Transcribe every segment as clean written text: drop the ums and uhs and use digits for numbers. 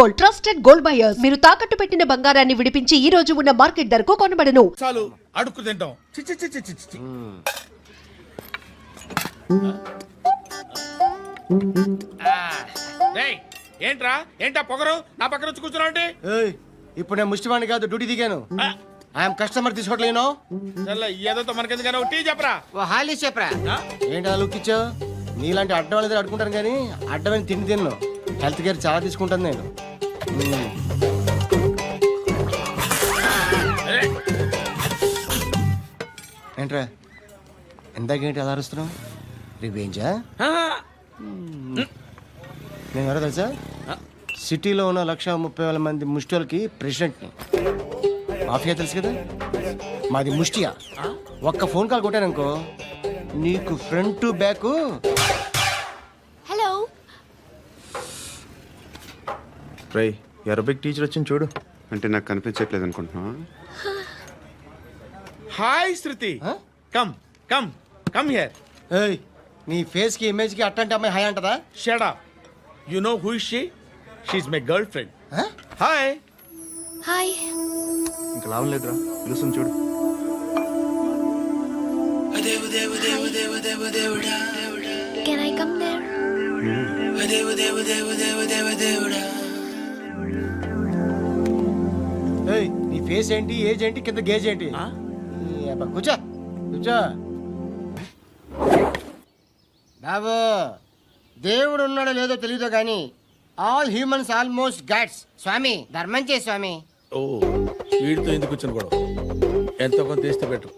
Gold, trusted gold buyers. మీరు తాకట్టు పెట్టిన బంగారాన్ని విడిపించి ఈ రోజు ఉన్న మార్కెట్ ధరకు కొనబడను. చాలు అడుక్కు తింటాం. చి చి చి చి చి చి. డేయ్, ఏంట్రా ఏంటా పొగరు నా పక్కన వచ్చి కూర్చున్నావు అంటే? ఏయ్, ఇప్పుడు నేను ముష్టివాణి కాదు, డ్యూటీ దిగాను. ఐఎమ్ కస్టమర్ తీసుకోవట్లేను. ఏదో మనకెందుకైనా టీ చెప్పరా. హాలీ చెప్పరా. ఏంటి అలా లుక్ ఇచ్చావు? నీలాంటి అడ్డం వాళ్ళ దగ్గర అడుకుంటాను కానీ అడ్డమైన తిండి తిన్ను. హెల్త్ కేర్ చాలా తీసుకుంటాను నేను. ఏంట్రా ఇందాకేంటి అలా అరుస్తున్నావు? రివేంజా? నేను ఎవరో తెలుసా? సిటీలో ఉన్న 130,000 మంది ముష్టిలకి ప్రెసిడెంట్ని. మాఫియా తెలుసు కదా, మాది ముష్టియా. ఒక్క ఫోన్ కాల్ కొట్టాననుకో నీకు ఫ్రంట్ టు బ్యాక్. హలో రై, అరబిక్ టీచర్ వచ్చింది చూడు. అంటే నాకు కనిపించట్లేదు అనుకుంటున్నా. Hi Shruti, come come come here. ఏయ్, నీ ఫేస్ కి ఇమేజ్ కి అట్టంటే అమ్మాయి హాయ్ అంటదా? Shut up. You know who is she? She is my girlfriend. Hi. Hi. ఇంకా లాభం లేదురా, పిలుస్తుంది చూడు. Can I come there? ఏయ్, నీ ఫేస్ ఏంటి, ఏజ్ ఏంటి, కింద గేజ్ ఏంటి? ఈ అబ్బా, కూర్చో కూర్చో. బాబు, దేవుడు ఉన్నాడో లేదో తెలియదు కానీ ఆల్ హ్యూమన్స్ ఆల్మోస్ట్ గాడ్స్. స్వామి ధర్మం చే స్వామి. ఓ, వీడితో ఎందుకు కూర్చొని కూడా ఎంతో కొంత తీస్తే పెట్టు.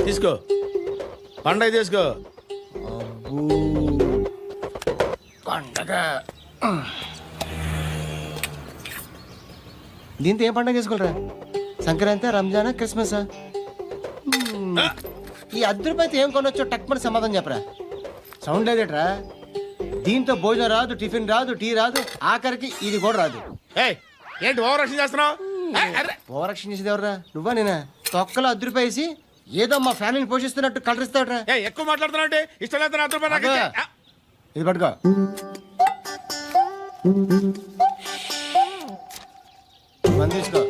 తీసుకో, పండగ తీసుకో. పండగ దీంతో ఏం పండగ చేసుకోలేరా? సంక్రాంతి, రంజానా, క్రిస్మసా? ఈ రూపాయలతో ఏం కొనొచ్చో టక్మని సమాధానం చెప్పరా. సౌండ్ లేదేట్రా? దీంతో భోజనం రాదు, టిఫిన్ రాదు, టీ రాదు, ఆఖరికి ఇది కూడా రాదు. ఏయ్, ఏంటి ఓవర్ యాక్షన్ చేస్తున్నావు? ఓవరాక్షన్ చేసేది ఎవరా? నువ్వా నేనా? తొక్కలో రూపాయలు వేసి ఏదో మా ఫ్యామిలీని పోషిస్తున్నట్టు కలరిస్తావుట్రా. ఎక్కువ మాట్లాడుతున్నావు అంటే ఇష్టం లేదు. రూపాయలు నాకు ఇచ్చే. ఇది పట్టుకో. మంది తీసుకో,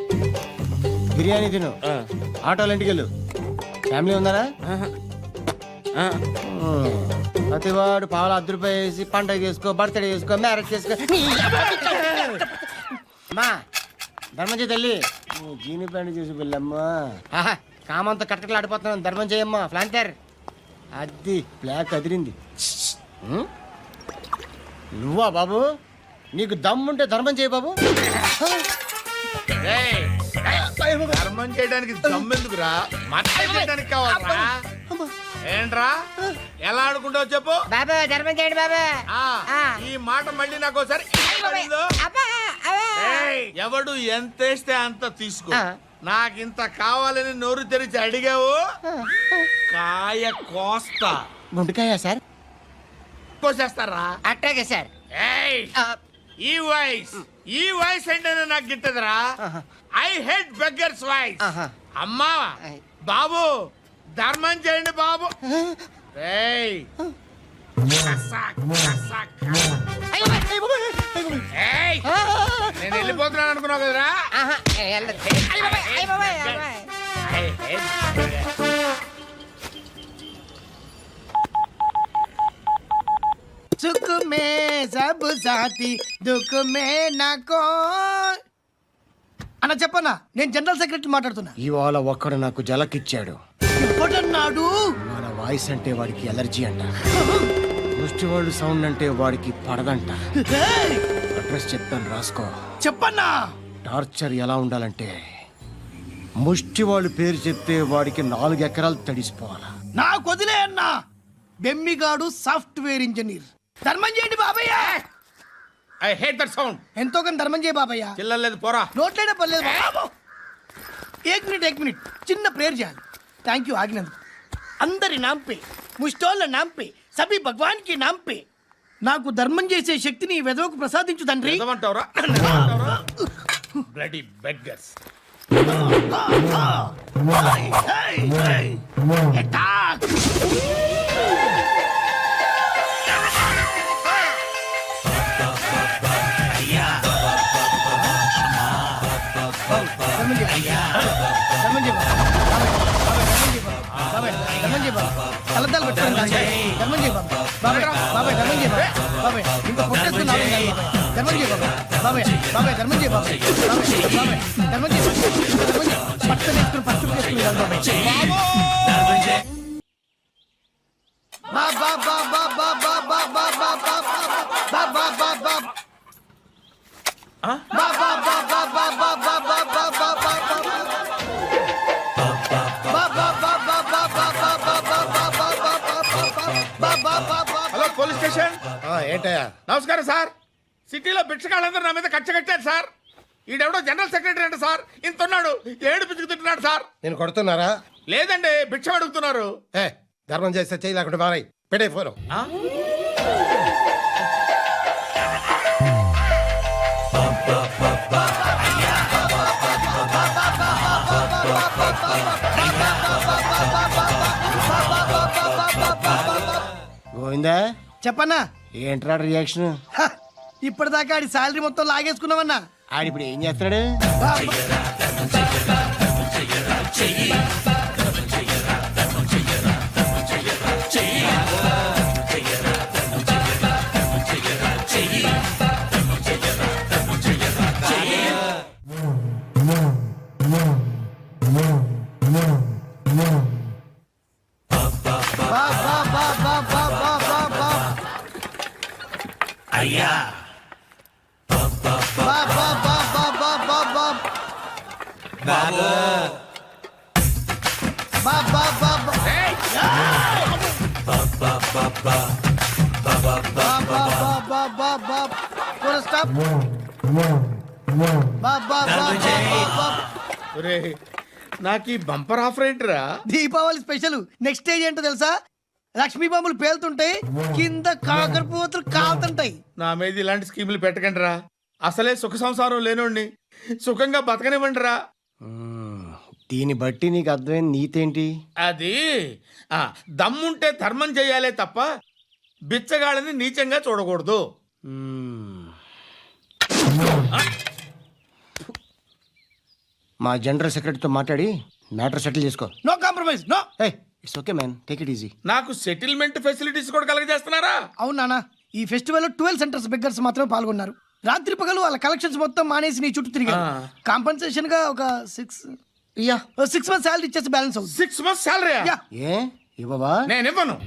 బిర్యానీ తిను, ఆటోలు ఇంటికి వెళ్ళు. ఫ్యామిలీ ఉందారా? ప్రతివాడు పావులు రూపాయలు వేసి పండగ చేసుకో, బర్త్డే చేసుకో, మ్యారేజ్ చేసుకో. అమ్మా ధర్మం చేయి తల్లి. జీని ప్యాంట్ చూసి వెళ్ళమ్మా. కామంతో కట్టకలు ఆడిపోతున్నాను. ధర్మం చేయమ్మా. ఫ్లాంటర్ అది బ్లాక్ అదిరింది. నువ్వా బాబు? నీకు దమ్ముంటే ధర్మం చేయి బాబు. ధర్మం చేయడానికి దమ్మెందుకురా? చేయడానికి కావాలరా? ఏంట్రా ఎలా ఆడుకుంటావు చెప్పు. బాబా ధర్మం చేయండి బాబా. ఈ మాట మళ్ళీ నాకు ఒకసారి ఎవడు ఎంత వేస్తే అంత తీసుకో. నాకింత కావాలని నోరు తెరిచి అడిగావు, కాయ కోస్తా. గుండెకాయ సార్? కోసేస్తారా? అట్టాగే సార్. ఈ వాయిస్ అంటేనే నాకు గిట్టదురా. I hate beggars voice. అమ్మా బాబు ధర్మం చేయండి బాబు. నేను వెళ్ళిపోతున్నాను అనుకున్నావు కదరా? సుఖ మే సబ్ సాథీ దుఃఖ మే నాకో. అన్న చెప్పన్నా, నేను జనరల్ సెక్రటరీ మాట్లాడుతున్నా. ఇవాళ ఒక్కడు నాకు జలకిచ్చాడు. ఎవడన్నాడు? మన వాయిస్ అంటే వాడికి ఎలర్జీ అంట. ముష్టి వాళ్ళు సౌండ్ అంటే వాడికి పడదంట. అడ్రస్ చెప్తాను రాసుకో. చెప్పన్నా. టార్చర్ ఎలా ఉండాలంటే ముష్టి వాళ్ళు పేరు చెప్తే వాడికి 4 ఎకరాలు తడిసిపోవాలా. నాకు వదిలే అన్నా. బెమ్మిగాడు సాఫ్ట్వేర్ ఇంజనీర్. ధర్మం చేయండి బాబయ్య. I hate that sound. ఎంతో కానీ ధర్మం చేయ బాబయ్య. చిల్లలేదు పోరా. నోట్లైనా పర్లేదు బాబు. ఏక్ మినిట్ చిన్న ప్రేయర్ చేయాలి. థ్యాంక్ యూ ఆగినందుకు. అందరి నాంపే, ముష్టోళ్ళ నాంపే, సభి భగవాన్ కి నాంపే నాకు ధర్మం చేసే శక్తిని ఈ వెధవకు ప్రసాదించు తండ్రి. Bloody beggars. ధర్మం చేయి ధర్మం చేయి బాబాయ్ ధర్మం చేయి బాబాయ్ కలద్దాలు పెట్టుకోండి ధర్మం చేయి బాబాయ్ బాబాయ్ ధర్మం చేయి బాబాయ్ ఇంకా పొట్టేస్తున్నావు ధర్మం చేయి బాబాయ్ బాబాయ్ ధర్మం చేయి బాబాయ్ బాబాయ్ ధర్మం చేయి ధర్మం చేయి పట్టు వేసుకుని పట్టు వేసుకుని హలో పోలీస్ స్టేషన్. ఏంటయ్యా? నమస్కారం సార్. సిటీలో భిక్షగాళ్ళందరూ నా మీద కక్ష కట్టారు సార్. ఈడెవడో జనరల్ సెక్రటరీ అంట సార్. ఇంత ఉన్నాడు, ఏడు పిచ్చుకు తింటున్నాడు సార్. నేను కొడుతున్నారా? లేదండి, భిక్ష అడుగుతున్నారు. ధర్మం చేస్తే చేయి లేకుండా మారాయి. పెట్టే ఫోన్. ఆ? గోవిందా, చెప్పన్నా ఏంట్రా రియాక్షన్? ఇప్పటిదాకా ఆడి శాలరీ మొత్తం లాగేసుకున్నావన్నా. ఆడిప్పుడు ఏం చేస్తున్నాడు? ఒరేయ్, నాకు ఈ బంపర్ ఆఫర్ ఏంట్రా? దీపావళి స్పెషల్ నెక్స్ట్ స్టేజ్ ఏంటో తెలుసా? లక్ష్మీ బాంబులు పేలుతుంటాయి, కింద కాకరపువ్వుతులు కాలుతుంటాయి. నా మీద ఇలాంటి స్కీములు పెట్టకండి రా. అసలే సుఖ సంసారం లేనోడిని సుఖంగా బతకనివ్వండి రా. దీన్ని బట్టి నీకు అర్థమైన నీతేంటి? అది దమ్ముంటే ధర్మం చేయాలే తప్ప బిచ్చగాళ్ళని నీచంగా చూడకూడదు. మా జనరల్ సెక్రటరీతో మాట్లాడి మ్యాటర్ సెటిల్ చేసుకో. No compromise, no. It's okay man, take it easy. నాకు సెటిల్మెంట్ ఫెసిలిటీస్ కూడా కలగజేస్తున్నారా? అవును నాన్న, ఈ ఫెస్టివల్ 12 సెంటర్స్ బెగ్గర్స్ మాత్రమే పాల్గొన్నారు. రాత్రి పగలు వాళ్ళ కలెక్షన్స్ మొత్తం మానేసి నీ చుట్టూ తిరిగారు. కాంపన్సేషన్ గా ఒక 6 మంత్స్ శాలరీ ఇచ్చేసి బ్యాలెన్స్ అవుతుంది. 6 months శాలరీ Yeah. ఏ ఇవ్వవా? నేను ఇవ్వను.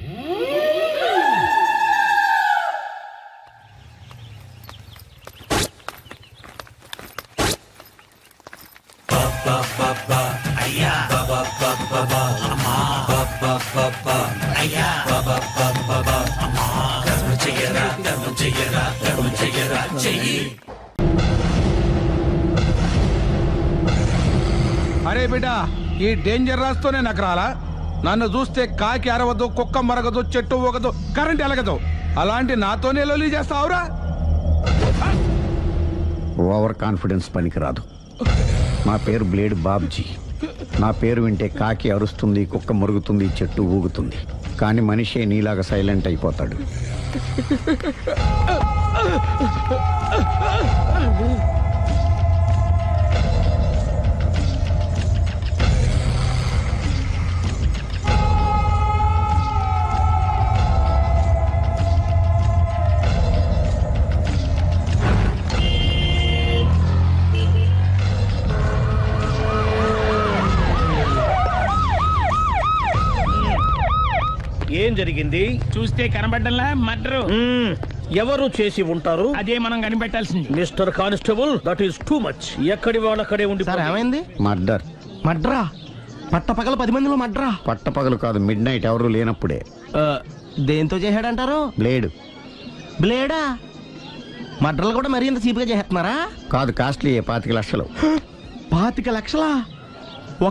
అరే బిడ్డ, ఈ డేంజర్ రాస్తూనే నాకు రాలా? నన్ను చూస్తే కాకి అరవదు, కుక్క మరగదు, చెట్టు ఊగదు, కరెంట్ ఎలగదు. అలాంటి నాతోనే లొలి చేస్తావురా? ఓవర్ కాన్ఫిడెన్స్ పనికిరాదు. నా పేరు బ్లేడ్ బాబ్జీ. నా పేరు వింటే కాకి అరుస్తుంది, కుక్క మురుగుతుంది, చెట్టు ఊగుతుంది. కానీ మనిషే నీలాగా సైలెంట్ అయిపోతాడు. ఏం జరిగింది? చూస్తే కనబడ్డంలా మర్డరు. ఎవరు చేసి ఉంటారు? అదే మనం కనిపెట్టాల్సింది. Mister constable, that is too much. ఎక్కడి వాళ్ళక్కడే ఉండి. ఏమైంది? మర్డర్. మడ్రా? పట్టపగల 10 మందిలో మడ్రా? పట్టపగలు కాదు, మిడ్ నైట్ ఎవరు లేనప్పుడే. దేంతో చేశాడంటారు? బ్లేడ్. బ్లేడా? మడ్రలు కూడా మరీ ఇంత చీప్గా చేస్తున్నారా? కాదు, కాస్ట్లీ 25 లక్షలు. 25 లక్షలా?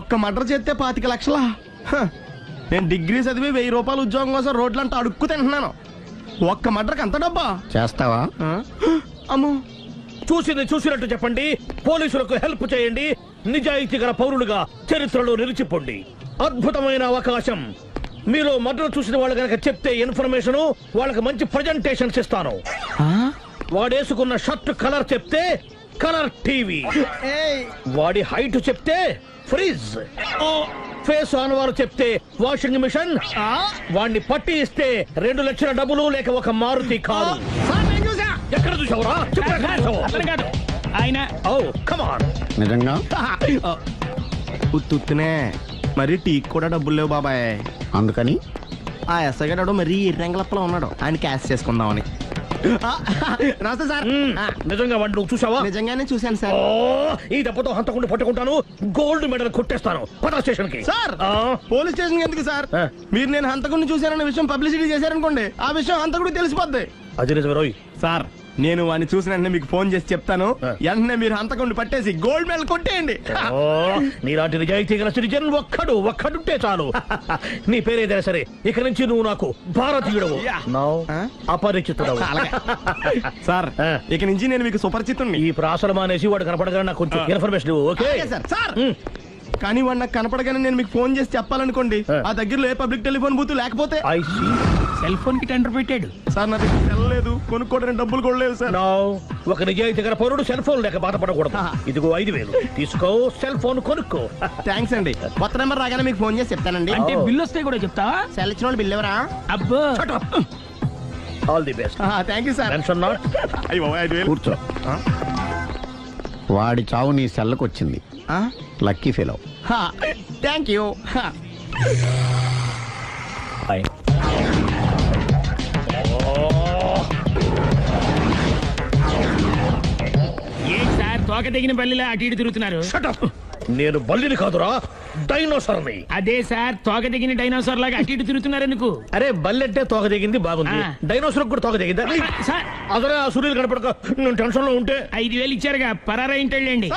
ఒక్క మడ్ర చేస్తే 25 లక్షలా? నేను డిగ్రీ చదివి 1000 రూపాయలు ఉద్యోగం కోసం రోడ్లంతా అడుక్కు తింటున్నాను. ఒక్క మడ్రకు అంత డబ్బా? చేస్తావా? అమ్మో. చూసింది చూసినట్టు చెప్పండి. పోలీసులకు హెల్ప్ చేయండి. నిజాయితీ గల పౌరులుగా చరిత్రలో నిలిచిపోండి. అద్భుతమైన అవకాశం. మీరు మర్డర్ చూసిన వాళ్ళు కనుక చెప్తే ఇన్ఫర్మేషన్, వాళ్ళకి మంచి ప్రజెంటేషన్స్ ఇస్తాను. వాడేసుకున్న షర్ట్ కలర్ చెప్తే కలర్ టీవీ. వాడి హైట్ చెప్తే ఫ్రిజ్, ఫేస్ ఆన్ వారు చెప్తే వాషింగ్ మిషన్, వాడిని పట్టి ఇస్తే 2 లక్షల డబ్బులు లేక ఒక మారుతి కారు. ఎక్కడ చూసావురా? అతను కాదు ఆయన. Oh come on. నిజంగా ఉత్తునే మరి టీకి కూడా డబ్బులు లేవు బాబాయ్. అందుకని ఆ ఎస్ఐ గారు మరీ ఎర్రంగలప్పలో ఉన్నాడు, ఆయన క్యాష్ చేసుకుందామని. నమస్తే సార్. నిజంగా వాడిని నువ్వు చూసావా? నిజంగానే చూశాను సార్. ఓ, ఈ దెబ్బతో హంతకుండా పట్టుకుంటాను, గోల్డ్ మెడల్ కొట్టేస్తాను. పద స్టేషన్ కి. సార్ పోలీస్ స్టేషన్ ఎందుకు సార్? మీరు నేను హంతకుడిని చూశానన్న విషయం పబ్లిసిటీ చేశారనుకోండి, ఆ విషయం హంతకుడికి తెలిసిపోద్ది. అది నిజమే రోయ్. సార్ నేను వాడిని చూసిన వెంటనే మీకు ఫోన్ చేసి చెప్తాను, వెంటనే మీరు హంతకుడిని పట్టేసి గోల్డ్ మెడల్ కొట్టేయండి. ఓ, నీలాంటి నిజాయితీ గల సిటిజన్ ఒక్కడుంటే చాలు. నీ పేరేదైనా సరే ఇక నుంచి నువ్వు నాకు భారతీయుడవు, అపరిచితుడవు. సార్ ఇక నుంచి నేను మీకు సుపరిచితుడిని. ఈ ప్రాసలు మానేసి వాడు కనపడగానే నాకు కొంచెం ఇన్ఫర్మేషన్ ఇవ్వు, ఓకే? సార్ కానీ వాడు నాకు కనపడగానే నేను మీకు ఫోన్ చేసి చెప్పాలనుకోండి, ఆ దగ్గరలో ఏ పబ్లిక్ టెలిఫోన్ బూత్ లేకపోతే. సెల్ ఫోన్ కి టెండర్ పెట్టాడు. సార్ నా దగ్గర వెళ్ళలేదు, కొనుక్కోవడానికి డబ్బులు కూడా లేవు సార్. ఒక నిజాయితీ గల పౌరుడు సెల్ ఫోన్ లేక బాధపడకూడదు. ఇదిగో 5,000 తీసుకో, సెల్ ఫోన్ కొనుక్కో. థ్యాంక్స్ అండి. కొత్త నెంబర్ రాగానే మీకు ఫోన్ చేసి చెప్తానండి. అంటే బిల్ వస్తే కూడా చెప్తావా? సెల్ ఇచ్చిన వాళ్ళు బిల్ ఎవరా? అబ్బో all the best. Thank you sir. Tension not. కూర్చో. వాడి చావు నీ సెల్లకు వచ్చింది. Lucky fellow. Thank you. ఏంటి సార్ తోక తెగిన బల్లిలా అటు ఇటు తిరుగుతున్నారు? నేను బల్లిని కాదురా, డైనోసార్ని. అదే సార్ తోక తెగిన డైనోసార్ లాగా అటు ఇటు తిరుగుతున్నారు ఎందుకు? అరే బల్లెట్టే తోక దిగింది బాగుంది, డైనోసార్ కూడా తోక దిగిందా? సార్ అదరే ఆ సూర్యులు కనపడక నేను టెన్షన్ లో ఉంటే 5,000 ఇచ్చారుగా, పరారా ఇంటండి.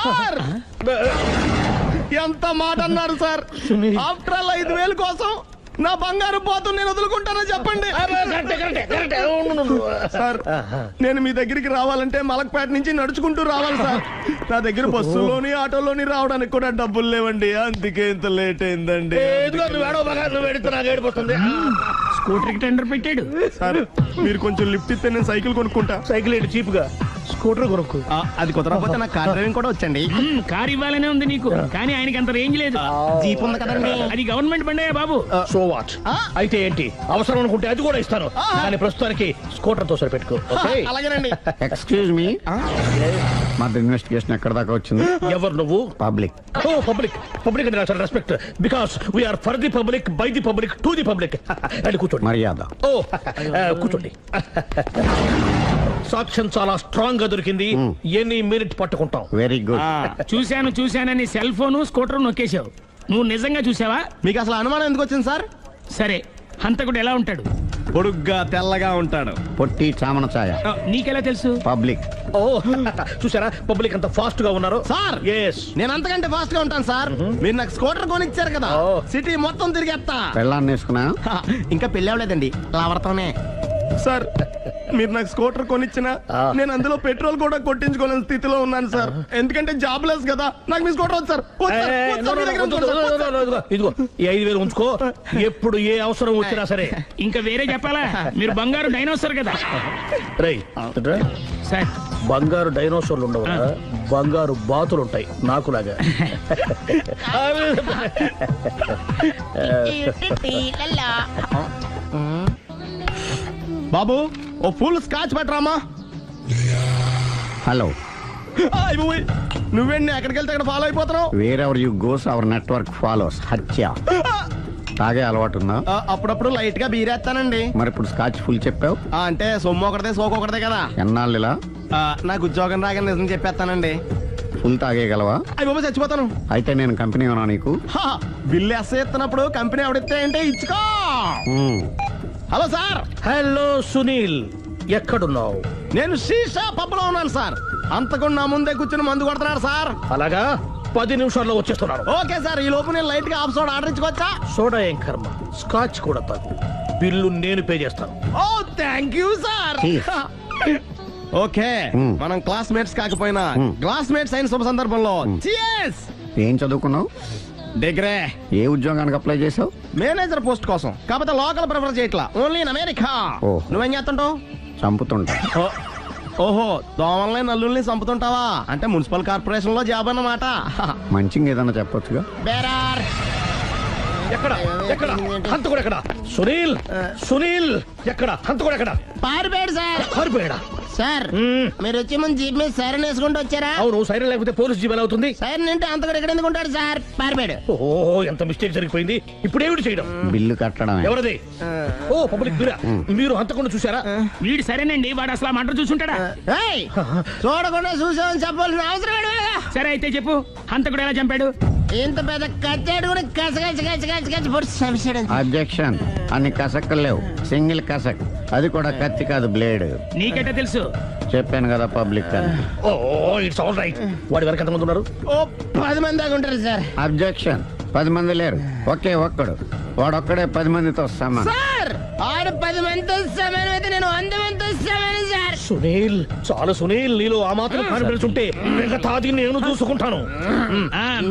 ఎంత మాట అన్నారు సార్? ఆఫ్టర్ ఆల్ 5,000 కోసం నా బంగారు పోతు నేను వదులుకుంటానని చెప్పండి. సార్ నేను మీ దగ్గరికి రావాలంటే మలక్పేట నుంచి నడుచుకుంటూ రావాలి సార్. నా దగ్గర బస్సులోని ఆటోలోని రావడానికి కూడా డబ్బులు లేవండి, అందుకే ఇంత లేట్ అయిందండి. స్కూటర్ కి టెండర్ పెట్టాడు. సార్ మీరు కొంచెం లిఫ్ట్ ఇస్తే నేను సైకిల్ కొనుక్కుంటా. సైకిల్ ఏంటి చీప్ గా, స్కూటర్ కొనుక్కు. అది కుదరకపోతే నాకు కార్ డ్రైవింగ్ కూడా వచ్చండి. కార్ ఇవ్వాలనే ఉంది నీకు, కానీ ఆయనకి అంత రేంజ్ లేదు. జీప్ ఉంది కదండి. అది గవర్నమెంట్ బండే బాబు. So what? అయితే ఏంటి, అవసరం అనుకుంటే అది కూడా ఇస్తాను, కానీ ప్రస్తుతానికి స్కూటర్ తో సరిపెట్టుకో. అలాగేనండి. ఎక్స్క్యూజ్ మీ, మా ఇన్వెస్టిగేషన్ ఎక్కడ దాకా వచ్చింది? ఎవరు నువ్వు? పబ్లిక్. ఓ పబ్లిక్. పబ్లిక్ అంటే చాలా respect, because we are for the public, by the public, to the public. అది కూర్చోండి. మర్యాద. ఓ కూర్చోండి. సాక్ష్యం చాలా స్ట్రాంగ్ గా దొరికింది, ఎన్ని మినిట్ పట్టుకుంటాం. Very good. చూశానని సెల్ ఫోన్ స్కూటర్ నొక్కేశావు. నువ్వు నిజంగా చూసావా? మీకు అసలు అనుమానం ఎందుకు వచ్చింది సార్? సరే హంతకుడు ఎలా ఉంటాడు? పొడుగ్గా తెల్లగా ఉంటాడు. పొట్టి చామన ఛాయ. నీకెలా తెలుసు? పబ్లిక్. ఓ చూసారా పబ్లిక్ అంత ఫాస్ట్ గా ఉన్నారు. సార్ నేను అంతకంటే ఫాస్ట్ గా ఉంటాను సార్. మీరు నాకు స్కూటర్ కొనిచ్చారు కదా, సిటీ మొత్తం తిరిగేస్తా. పెళ్ళాన్ని వేసుకున్నా? ఇంకా పెళ్ళి అవ్వలేదండి, లావర్తోనే. సార్ మీరు నాకు స్కూటర్ కొనిచ్చినా నేను అందులో పెట్రోల్ కూడా కొట్టించుకోలేని స్థితిలో ఉన్నాను సార్, ఎందుకంటే జాబ్ లెస్ కదా. నాకు మీ స్కూటర్ వద్దు సార్. ఇదిగో ఈ 5,000 ఉంచుకో, ఎప్పుడు ఏ అవసరం వచ్చినా సరే. ఇంకా వేరే చెప్పాలా? మీరు బంగారు డైనోసార్ కదా. రై సార్ బంగారు డైనోసార్లు ఉండవు, బంగారు బాతులు ఉంటాయి నాకులాగా. బాబు ఓ ఫుల్ స్కాచ్ పెట్టరామా. హలో. నువ్వేండి ఎక్కడికి వెళ్తే అక్కడ ఫాలో అయిపోతున్నావు? Wherever you goes our network follows. హత్య. తాగే అలవాటు ఉందా? అప్పుడప్పుడు లైట్ గా బీరేస్తానండి. మరి ఇప్పుడు స్కాచ్ ఫుల్ చెప్పావు అంటే సొమ్ము ఒకటిదే సోకు ఒకటిదే కదా. ఎన్నాళ్ళు ఇలా? నాకు ఉద్యోగం రాగానే నిజం చెప్పేస్తానండి. ఫుల్ తాగేయగలవా? అయ్యి బాబు చచ్చిపోతాను. అయితే నేను కంపెనీ ఉన్నా నీకు? బిల్లు ఎస్ ఎత్తినప్పుడు కంపెనీ ఎవడితే అంటే ఇచ్చుకో. Hello sir. హలో సునీల్, ఎక్కడున్నావు? నేను శీషా పబ్ లో ఉన్నాను సార్. అంతకుండా నా ముందే కూర్చుని మందు కొడుతున్నాడు సార్. అలాగా, 10 నిమిషాల్లో వచ్చేస్తున్నాను. Okay sir. ఈ లోపు నేను లైట్ గా హాఫ్ సోడా ఆర్డర్ ఇచ్చుకోవచ్చా? సోడా ఏం కర్మ, స్కాచ్ కూడా తాగు. బిల్లు నేను పే చేస్తాను. ఓ థ్యాంక్ యూ సార్. ఓకే మనం క్లాస్మేట్స్ కాకపోయినా క్లాస్మేట్స్ అయిన శుభ సందర్భంలో cheers. ఏం చదువుకున్నావు? డిగ్రీ. ఏ ఉద్యోగానికి అప్లై చేసావు? మేనేజర్ పోస్ట్ కోసం, కాకపోతే లోకల్ ప్రిఫర్ చేయట్లా, ఓన్లీ ఇన్ అమెరికా. నువ్వేం చేస్తుంటావు? చంపుతుంటా. ఓహో దోమల్ని నల్లుల్ని చంపుతుంటావా అంటే మున్సిపల్ కార్పొరేషన్ లో జాబ్ అన్నమాట. మంచిగా ఏదన్నా చెప్పొచ్చుగా. బేరార్ ఎక్కడ ఎక్కడ హంతకుడు ఎక్కడ? సునీల్ సునీల్ ఎక్కడ హంతకుడు ఎక్కడ? పారిపోయాడు సార్. పారిపోయాడా? సార్ మీరు వచ్చే ముందు జీప్ మీద సైరన్ వేసుకుంటూ వచ్చారా? అవును, సైరన్ లేకపోతే పోలీస్ జీవన్ అవుతుంది. సైరన్ అంటే అంతకుడు ఎక్కడ ఎందుకు ఉంటాడు సార్? పారిపోయాడు. ఓహో, ఎంత మిస్టేక్ జరిగిపోయింది. ఇప్పుడు ఏమిటి చేయడం? బిల్లు కట్టడమే. ఎవరది? ఓ పబ్లిక్ బిరా. మీరు హంతకుండా చూసారా? వీడు సరేనండి, వాడు అసలు మంట చూసుంటాడా? ఏయ్, చూడకుండా చూసామని చెప్పాల్సిన అవసరం ఏంటి? సరే అయితే చెప్పు, హంతకుడు ఎలా చంపాడు? ఇంత పెద్ద కచ్చాడు కూడా కచ్చ పొడి సమస్య. అబ్జెక్షన్. అన్ని కసక్కలు లేవు, సింగిల్ కసక్, అది కూడా కత్తి కాదు బ్లేడ్. నీకెట్టా తెలుసు? చెప్పాను కదా పబ్లిక్ అని. Oh it's all right. వాడి వరకు ఎంతమంది ఉన్నారు? ఓ 10 మంది దాకా ఉంటారు సార్. అబ్జెక్షన్. 10 మంది లేరు, ఒకే ఒక్కడు. వాడొక్కడే 10 మందితో సమానం. సార్ ఆడు 10 మందితో సమానం అయితే నేను 100 మందితో సమానం సార్. సునీల్, చాలా సునీల్, నీలో ఆ మాత్రం కాన్ఫిడెన్స్ ఉంటే మిగతాది నేను చూసుకుంటాను.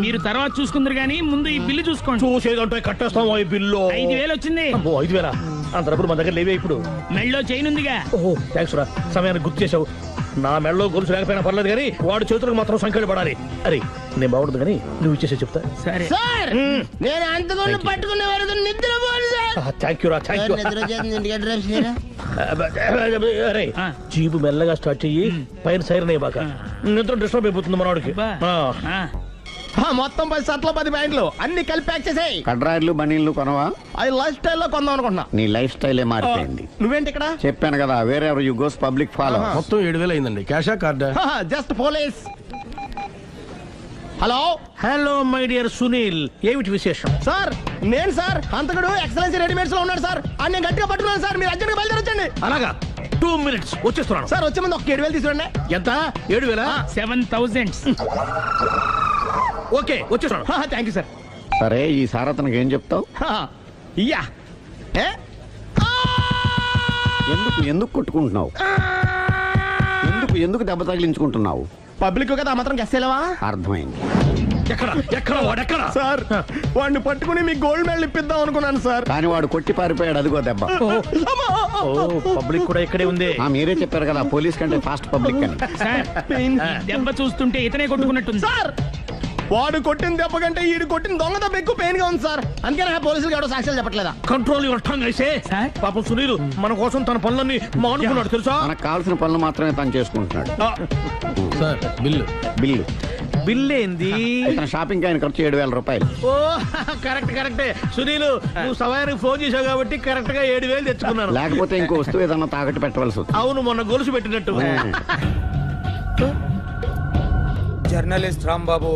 మీరు తర్వాత చూసుకుందరు గానీ ముందు ఈ బిల్లు చూసుకోండి. చూసేదంటే కట్టేస్తాం ఈ బిల్లు. 5,000 వచ్చింది. 5,000? అంత డబ్బులు మన దగ్గర లేవే ఇప్పుడు. మెళ్ళో చైన్ ఉందిగా. ఓహో థ్యాంక్స్ రా, సమయానికి గుర్తు చేసావు. నా మెడలో గొలుసు లేకపోయినా పర్లేదు కానీ వాడు చేతులకు మాత్రం సంఖ్యలు పడాలి. అరే నేను బాగుండదు కానీ నువ్వు ఇచ్చేసే చెప్తా. సరే సార్ నేను అంతకుండా పట్టుకునే వరకు నిద్రపోను సార్. థ్యాంక్ యూ రా, థ్యాంక్ యూ. నిద్ర వచ్చేస్తుంది, ఇంటికి అడ్రస్ చేయరా? అరే జీబు మెల్లగా స్టార్ట్ చెయ్యి, పైన సైరన్ అయ్యాక నిద్ర డిస్టర్బ్ అయిపోతుంది మనవాడికి. మొత్తం 10 షర్ట్లు 10 ప్యాంట్లు అన్ని కలిపి ప్యాక్ చేసేయ్. కడ్రాయిలు బనీళ్లు కొనవా? అది లైఫ్ స్టైల్లో కొందాం అనుకుంటున్నా. నీ లైఫ్ స్టైలే మారిపోయింది. నువ్వేంటి ఇక్కడ? చెప్పాను కదా, వేరే ఎవరు యు గోస్ పబ్లిక్ ఫాలో. మొత్తం 7,000 అయిందండి. క్యాషా కార్డా? Just police. Hello hello my dear Sunil, ఏమిటి విశేషం? సార్ నేను సార్ అంతకుడు ఎక్సలెన్సీ రెడీమేడ్స్ లో ఉన్నాడు సార్. అని నేను గట్టిగా పట్టుకున్నాను సార్. మీరు అర్జెంట్గా బయలుదేరొచ్చండి. అలాగా, 2 minutes వచ్చేస్తున్నాను. సార్ వచ్చే ముందు ఒక 7,000 తీసుకురండి. ఎంత? 7,000? 7,000. ఓకే వచ్చేస్తున్నాను. Thank you sir. సరే ఈ సారతనకి ఏం చెప్తావు? ఇయ్యా ఎందుకు ఎందుకు కొట్టుకుంటున్నావు? ఎందుకు దెబ్బ తగిలించుకుంటున్నావు? పబ్లిక్ కదా మాత్రం గెస్సేలేవా? అర్థమైంది. ఎక్కడ ఎక్కడ వాడెక్కడ? సార్ వాడిని పట్టుకుని మీకు గోల్డ్ మెడల్ ఇప్పిద్దాం అనుకున్నాను సార్. కానీ వాడు కొట్టి పారిపోయాడు, అదిగో దెబ్బ. పబ్లిక్ కూడా ఇక్కడే ఉంది. మీరే చెప్పారు కదా పోలీస్ కంటే ఫాస్ట్ పబ్లిక్ అని. సార్, ఈ దెబ్బ చూస్తుంటే ఇతనే కొట్టుకున్నట్టుంది. సార్ వాడు కొట్టిన దెబ్బ కంటే ఈడు కొట్టిన దొంగ దెబ్బ ఎక్కువ పెయిన్ గా ఉంది సార్. అందుకే నా పోలీసులు ఎవడో సాక్ష్యాలు చెప్పట్లేదా? కంట్రోల్ యువర్ టంగ్ అయితే. పాపం సునీల్ మన కోసం తన పనులన్నీ మానుకున్నాడు తెలుసా? మనకు కావాల్సిన పనులు మాత్రమే తను చేసుకుంటున్నాడు. సార్ బిల్లు బిల్లు బిల్ ఏంది? తన షాపింగ్ ఆయన ఖర్చు 7,000 రూపాయలు. ఓ కరెక్ట్ కరెక్టే సునీల్, నువ్వు సమయానికి ఫోన్ చేసావు కాబట్టి కరెక్ట్ గా 7,000 తెచ్చుకున్నాను. లేకపోతే ఇంకో వస్తువు ఏదన్నా తాకట్టు పెట్టవలసి వస్తుంది. అవును, మొన్న గొలుసు పెట్టినట్టు. జర్నలిస్ట్ రాంబాబు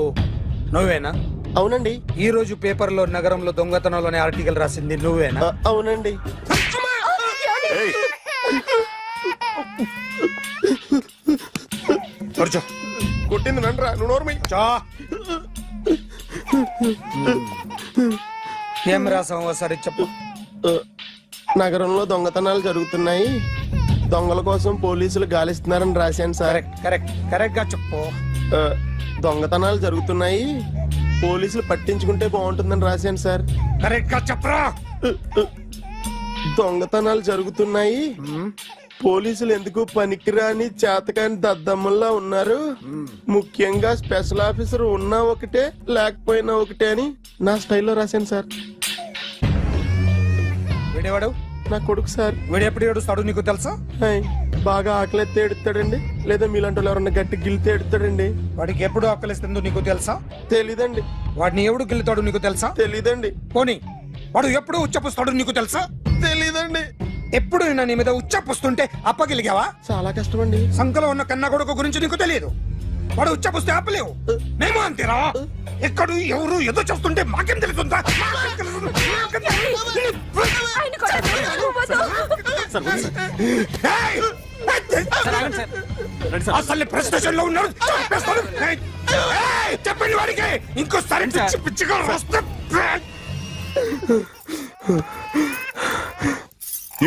నువ్వేనా? అవునండి. ఈ రోజు పేపర్లో నగరంలో దొంగతనంలోనే ఆర్టికల్ రాసింది నువ్వేనా? అవునండి. కొట్టింది నండ్రా, నువ్వు నోర్మి. ఏం రాసావు ఒకసారి చెప్పు. నగరంలో దొంగతనాలు జరుగుతున్నాయి, దొంగల కోసం పోలీసులు గాలిస్తున్నారని రాశాను సార్. కరెక్ట్ గా చెప్పు. దొంగతనాలు జరుగుతున్నాయి, పోలీసులు పట్టించుకుంటే బాగుంటుందని రాశాను సార్. కరెక్ట్ గా చెప్పరా. దొంగతనాలు జరుగుతున్నాయి, పోలీసులు ఎందుకు పనికిరాని చేతకాని దద్దమ్మల్లా ఉన్నారు, ముఖ్యంగా స్పెషల్ ఆఫీసర్ ఉన్నా ఒకటే లేకపోయినా ఒకటే అని నా స్టైల్లో రాశాను సార్. వీడేవాడు? నా కొడుకు సార్. వీడు ఎప్పుడు ఏడుస్తాడు నీకు తెలుసా? బాగా ఆకలిస్తే ఎడుతాడండి, లేదా మీలాంటి వాళ్ళు ఎవరన్నా గట్టి గిల్తే ఎడుతాడండి. వాడికి ఎప్పుడు ఆకలిస్తుందో నీకు తెలుసా? తెలీదండి. వాడిని ఎవడు గిల్లుతాడు నీకు తెలుసా? తెలీదండి. పోనీ వాడు ఎప్పుడు ఉచ్చపుస్తాడు నీకు తెలుసా? తెలీదండి. ఎప్పుడు నీ మీద ఉచ్చపుస్తుంటే అప్పగిలిగావా? చాలా కష్టం అండి. సంకలో ఉన్న కన్న కొడుకు గురించి నీకు తెలియదు. వాడు ఉచ్చపుస్తే ఆపలేవు. మేము అంతేరా. ఎక్కడు ఎవరు ఏదో చేస్తుంటే మాకేం తెలుస్తుందా? అసలు ప్రెస్టేషన్ లో ఉన్నాడు. చెప్పండి వాడికి ఇంకోసారి పిచ్చి పిచ్చిగా వస్తే.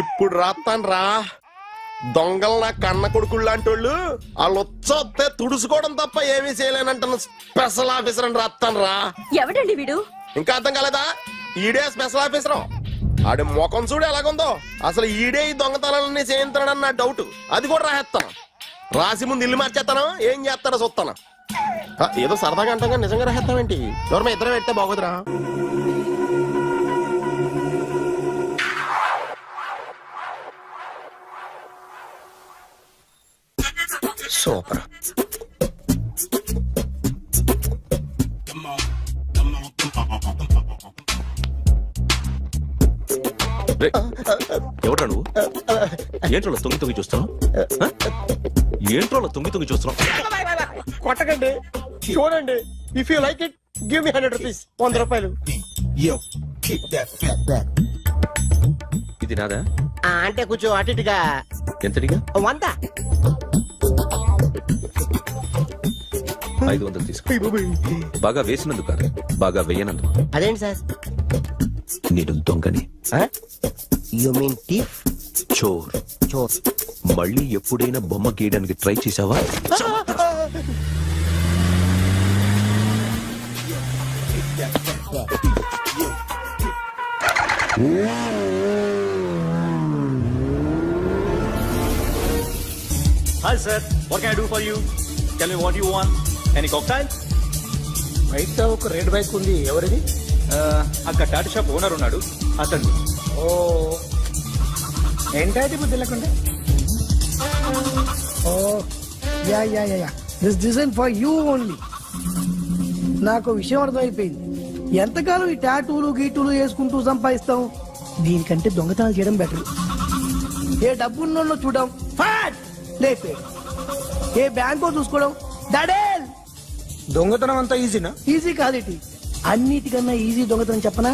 ఇప్పుడు రాస్తాను రా. దొంగలు నా కన్న కొడుకులు లాంటి వాళ్ళు వాళ్ళు వచ్చొస్తే తుడుచుకోవడం తప్ప ఏమీ చేయలేనంటున్న స్పెషల్ ఆఫీసర్ అని రాస్తాను రా. ఎవడండి వీడు? ఇంకా అర్థం కాలేదా? ఈడే స్పెషల్ ఆఫీసర్. ఆడి ముఖం చూడు ఎలాగుందో. అసలు ఈడే ఈ దొంగతనాలన్నీ చేయించాడని నా డౌట్. అది కూడా రాసేస్తాను. రాసి ముందు ఇల్లు మార్చేస్తాను, ఏం చేస్తానో చూస్తాను. ఏదో సరదాగా అంటాం కానీ నిజంగా రాసేస్తామేంటి? ఎవరు ఇద్దరం పెడితే బాగోదురా. సూపర్. ఎవడ్రా నువ్వు? ఏంట్రోలో తొంగి చూస్తున్నావు? ఏంట్రోలో తొంగి చూస్తున్నావు? కొట్టకండి, చూడండి. If you like it give me 100 rupees. 100 రూపాయలు. ఇది నాదా? అంటే కొంచెం అటు ఇటుగా. ఎంతడిగా? 100. 500 తీసుకో. బాగా వేసినందుకు కాదు, బాగా వేయనందుకు. అదేంటి సార్? నేను దొంగని. You mean thief? చోర్. చోర్. మళ్ళీ ఎప్పుడైనా బొమ్మ గీయడానికి ట్రై చేసావా? Hi sir, what can I do for you? Tell me what you want. Any cocktail? బయట ఒక రెడ్ బైక్ ఉంది, ఎవరిది? అక్కడ టాటా షాప్ ఓనర్ ఉన్నాడు, అతను. ఓ ఏంటది బుద్ధి లేకుండా? Oh yeah yeah yeah yeah this design for you only. నాకు విషయం అర్థమైపోయింది. ఎంతకాలం ఈ టాటూలు గీటూలు వేసుకుంటూ సంపాదిస్తాం? దీనికంటే దొంగతనాలు చేయడం బెటర్. ఏ డబ్బున్నోళ్ళు చూడడం ఫాట్ లేపే, ఏ బ్యాంకో చూసుకోవడం దడేల్. దొంగతనం అంతా ఈజీనా? ఈజీ కాదు, అన్నిటికన్నా ఈజీ దొంగతనం చెప్పనా?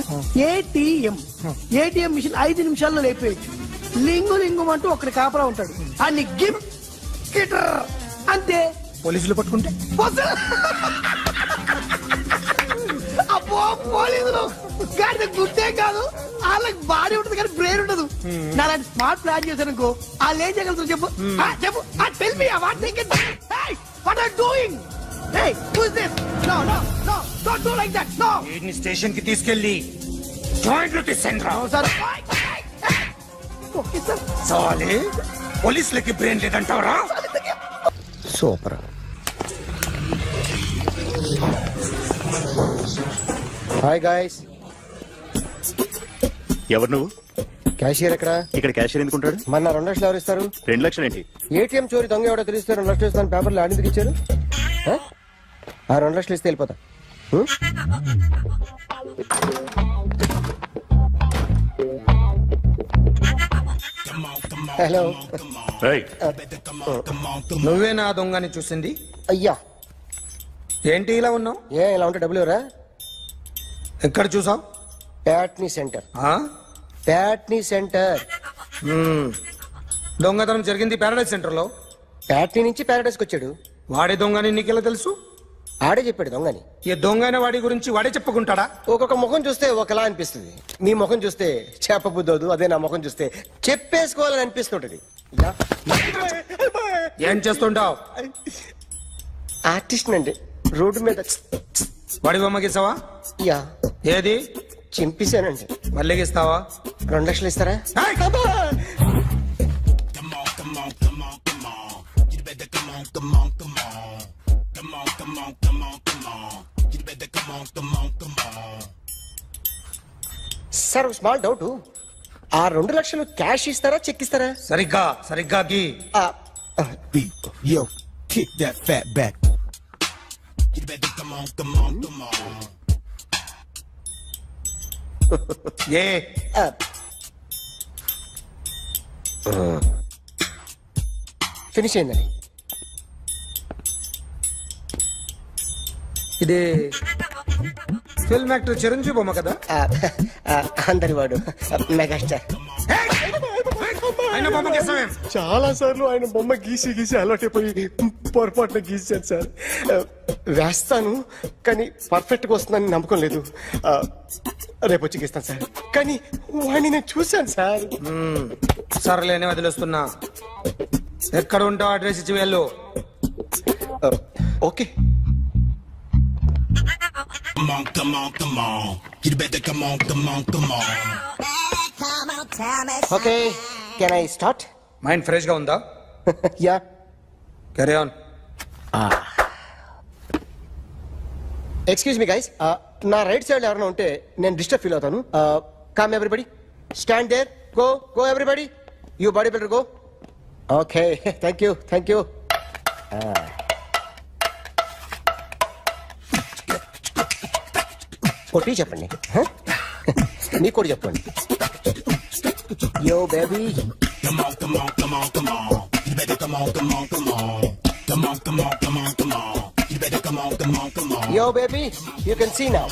ఏటీఎం మిషన్ 5 నిమిషాల్లో లేపేయచ్చు. లింగు లింగు అంటూ ఒకటి కాపలా ఉంటాడు, అన్ని గిమ్ గిటర్ అంతే. పోలీసులు పట్టుకుంటే అబ్బో పోలీసులు గాడి గుర్తే కాదు, వాళ్ళకి బాడీ ఉంటుంది కానీ బ్రెయిన్ ఉండదు. నాలాంటి స్మార్ట్ ప్లాన్ చేశాను, వాళ్ళు ఏం చేయగలుగుతారు చెప్పు? చెప్పు, tell me what they can. What are doing? Hey, who is this? No, no, no, don't do like that, no. వీడిని స్టేషన్ కి తీసుకెళ్ళి joint notice centre. No, sir. Okay, sir. సాలే పోలీసులకి బ్రెయిన్ లేదంటావరా? సూపర్. Hi guys. ఎవరు నువ్వు? Cashier ఎక్కడ? ఇక్కడ cashier ఎందుకుంటాడు? మన 2 లక్షలు ఎవరు ఇస్తారు? 2 లక్షలు ఏంటి? ఏటీఎం చోరీ దొంగ ఎవడో తెలిస్తే 2 లక్షలు ఇస్తాను పేపర్లు ఆడిందుకు ఇచ్చారు. ఆ 2 లక్షలు ఇస్తే వెళ్ళిపోతా. హలో. నువ్వే నా దొంగని చూసింది? అయ్యా ఏంటి ఇలా ఉన్నావు? ఇలా ఉంటే డబ్బులు ఎవరా? ఎక్కడ చూసావు? ప్యాట్నీ సెంటర్. ప్యాట్నీ సెంటర్. దొంగతనం జరిగింది ప్యారడైజ్ సెంటర్ లో. ప్యాట్నీ నుంచి ప్యారడైస్కి వచ్చాడు. వాడే దొంగని నీకెలా తెలుసు? ఆడే చెప్పాడు దొంగని. ఈ దొంగైన వాడి గురించి వాడే చెప్పుకుంటాడా? ఒక్కొక్క ముఖం చూస్తే ఒకలా అనిపిస్తుంది. మీ ముఖం చూస్తే చెప్పబుద్దోదు, అదే నా ముఖం చూస్తే చెప్పేసుకోవాలని అనిపిస్తుంటది. ఏం చేస్తుంటావు? ఆర్టిస్ట్ అండి. రోడ్డు మీద వాడి బొమ్మ గీసావా? యా. ఏది? చింపేశానండి. మళ్ళీ గీస్తావా? 2 లక్షలు ఇస్తారా? సార్ స్మాల్ డౌట్, ఆ 2 లక్షలు క్యాష్ ఇస్తారా చెక్ ఇస్తారా? సరిగ్గా గీ. ఏ ఫినిష్ అయిందండి. ఇది ఫిల్మ్ యాక్టర్ చిరంజీవి బొమ్మ కదా? అందరి వాడు మెగాస్టార్. ఆయన బొమ్మ గీసావేం? చాలా సార్లు ఆయన బొమ్మ గీసి అలవాటైపోయి పొరపాటున గీసాను సార్. వేస్తాను కానీ పర్ఫెక్ట్గా వస్తుందని నమ్మకం లేదు. రేపు వచ్చి గీస్తాను సార్. కానీ వాడిని నేను చూశాను సార్. సర్లేని వదిలేస్తున్నా. ఎక్కడ ఉంటావు అడ్రస్ ఇచ్చి వెళ్ళు. Okay. Okay, can I start? Mind fresh గా ఉందా? Yeah. Carry on. Excuse me guys, నా రైట్ సైడ్ ఎవరైనా ఉంటే నేను డిస్టర్బ్ ఫీల్ అవుతాను. Come everybody, stand there, go go everybody, you body builder go. Okay, thank you thank you. కొట్టి చెప్పండి, నీకు కూడా చెప్పండి. Yo baby, yo baby, you can see now.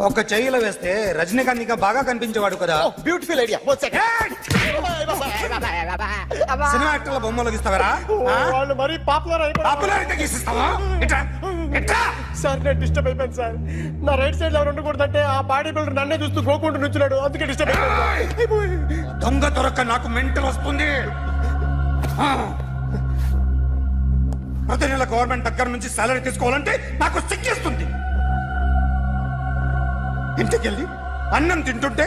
ఒక చెయ్యిలో వేస్తే రజనీకాంత్ ఇంకా బాగా కనిపించేవాడు కదా. Beautiful idea. One second. Cinema యాక్టర్ల బొమ్మలు గీస్తావరా? వాళ్ళు మరి పాపులర్ పాపులర్ అయితే గీసిస్తావా? ఇట్రా ఇట్రా. సార్ నేను డిస్టర్బ్ అయిపోయాను సార్. నా రైట్ సైడ్ లో ఎవరు ఉండకూడదంటే ఆ బాడీ బిల్డర్ నన్నే చూస్తూ గోకుంటూ నుంచున్నాడు, అందుకే డిస్టర్బ్ అయిపోయాను. దొంగ దొరక్క నాకు మెంటల్ వస్తుంది. ప్రతి నెల గవర్నమెంట్ దగ్గర నుంచి సాలరీ తీసుకోవాలంటే నాకు సిగ్గేస్తుంది. ఇంటికెళ్ళి అన్నం తింటుంటే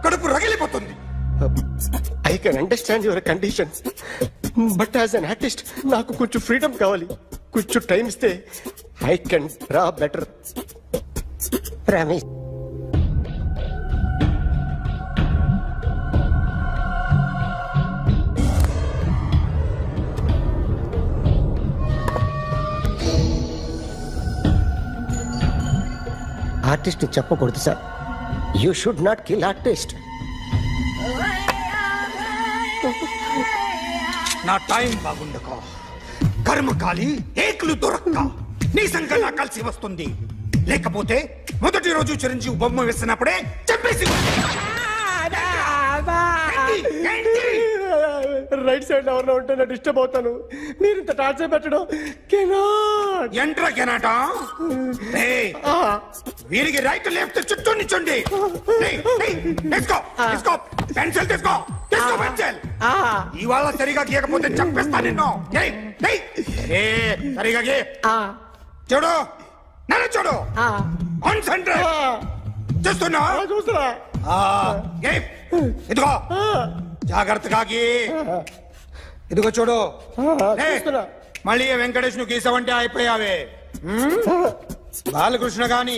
కడుపు రగిలిపోతుంది. I can understand your conditions, but as an artist నాకు కొంచెం ఫ్రీడమ్ కావాలి. కొంచెం టైం ఇస్తే I can draw better. Promise. Artist చెప్పకూడదు sir. You should not kill artist. నా టైం బాగుండక కర్మకాలి ఏకులు దొరక్క నీ సంఖ్య నాకు కలిసి వస్తుంది. లేకపోతే మొదటి రోజు చిరంజీవి బొమ్మ వేసినప్పుడే చెప్పేసి రైట్ సైడ్ ఎవరిలో ఉంటే నేను డిస్టర్బ్ అవుతాను. మీరు ఇంత టార్చర్ పెట్టడం ఎంట్రా కెనాట. వీరికి రైట్ లెఫ్ట్ చుట్టూ నిచ్చండి. తీసుకో తీసుకో పెన్సిల్, తీసుకో తీసుకో పెన్సిల్. ఇవాళ సరిగా గీయకపోతే చంపేస్తా నిన్ను. సరిగా గీ. చూడు నన్ను చూడు. కాన్సంట్రేట్ చూస్తున్నా చూస్తున్నా. ఇదిగో జాగ్రత్తగా గీ. ఇదిగో చూడు. మళ్ళీ వెంకటేష్ ను గీసావంటే అయిపోయావే. బాలకృష్ణ గాని,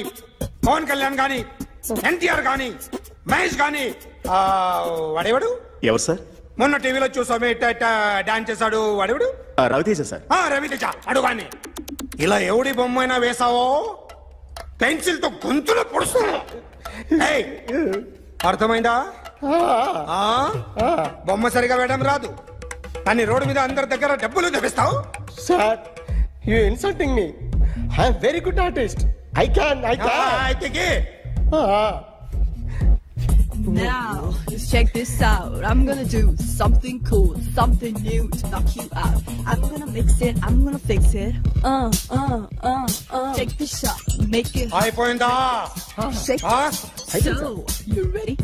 పవన్ కళ్యాణ్ గాని, ఎన్టీఆర్ గాని, మహేష్ గాని, వాడేవాడు ఎవరు సార్? మొన్న టీవీలో చూసామే డాన్స్ చేశాడు వాడేవాడు? రవితేజ సార్. రవితేజ అడుగాని. ఇలా ఎవడి బొమ్మైనా వేసావో పెన్సిల్ తో గొంతులో పొడుస్తావు. అర్థమైందా? బొమ్మ సరిగా వేయడం రాదు కానీ రోడ్డు మీద అందరి దగ్గర డబ్బులు తెప్పిస్తావు. Sir you insulting me. I am very good artist. I can అయితే Now, let's check this out. I'm gonna do something cool, something new to knock you out. I'm gonna mix it, I'm gonna fix it. Take the shot, make it hot. అయిపోయిందా? Shake it. So, you ready?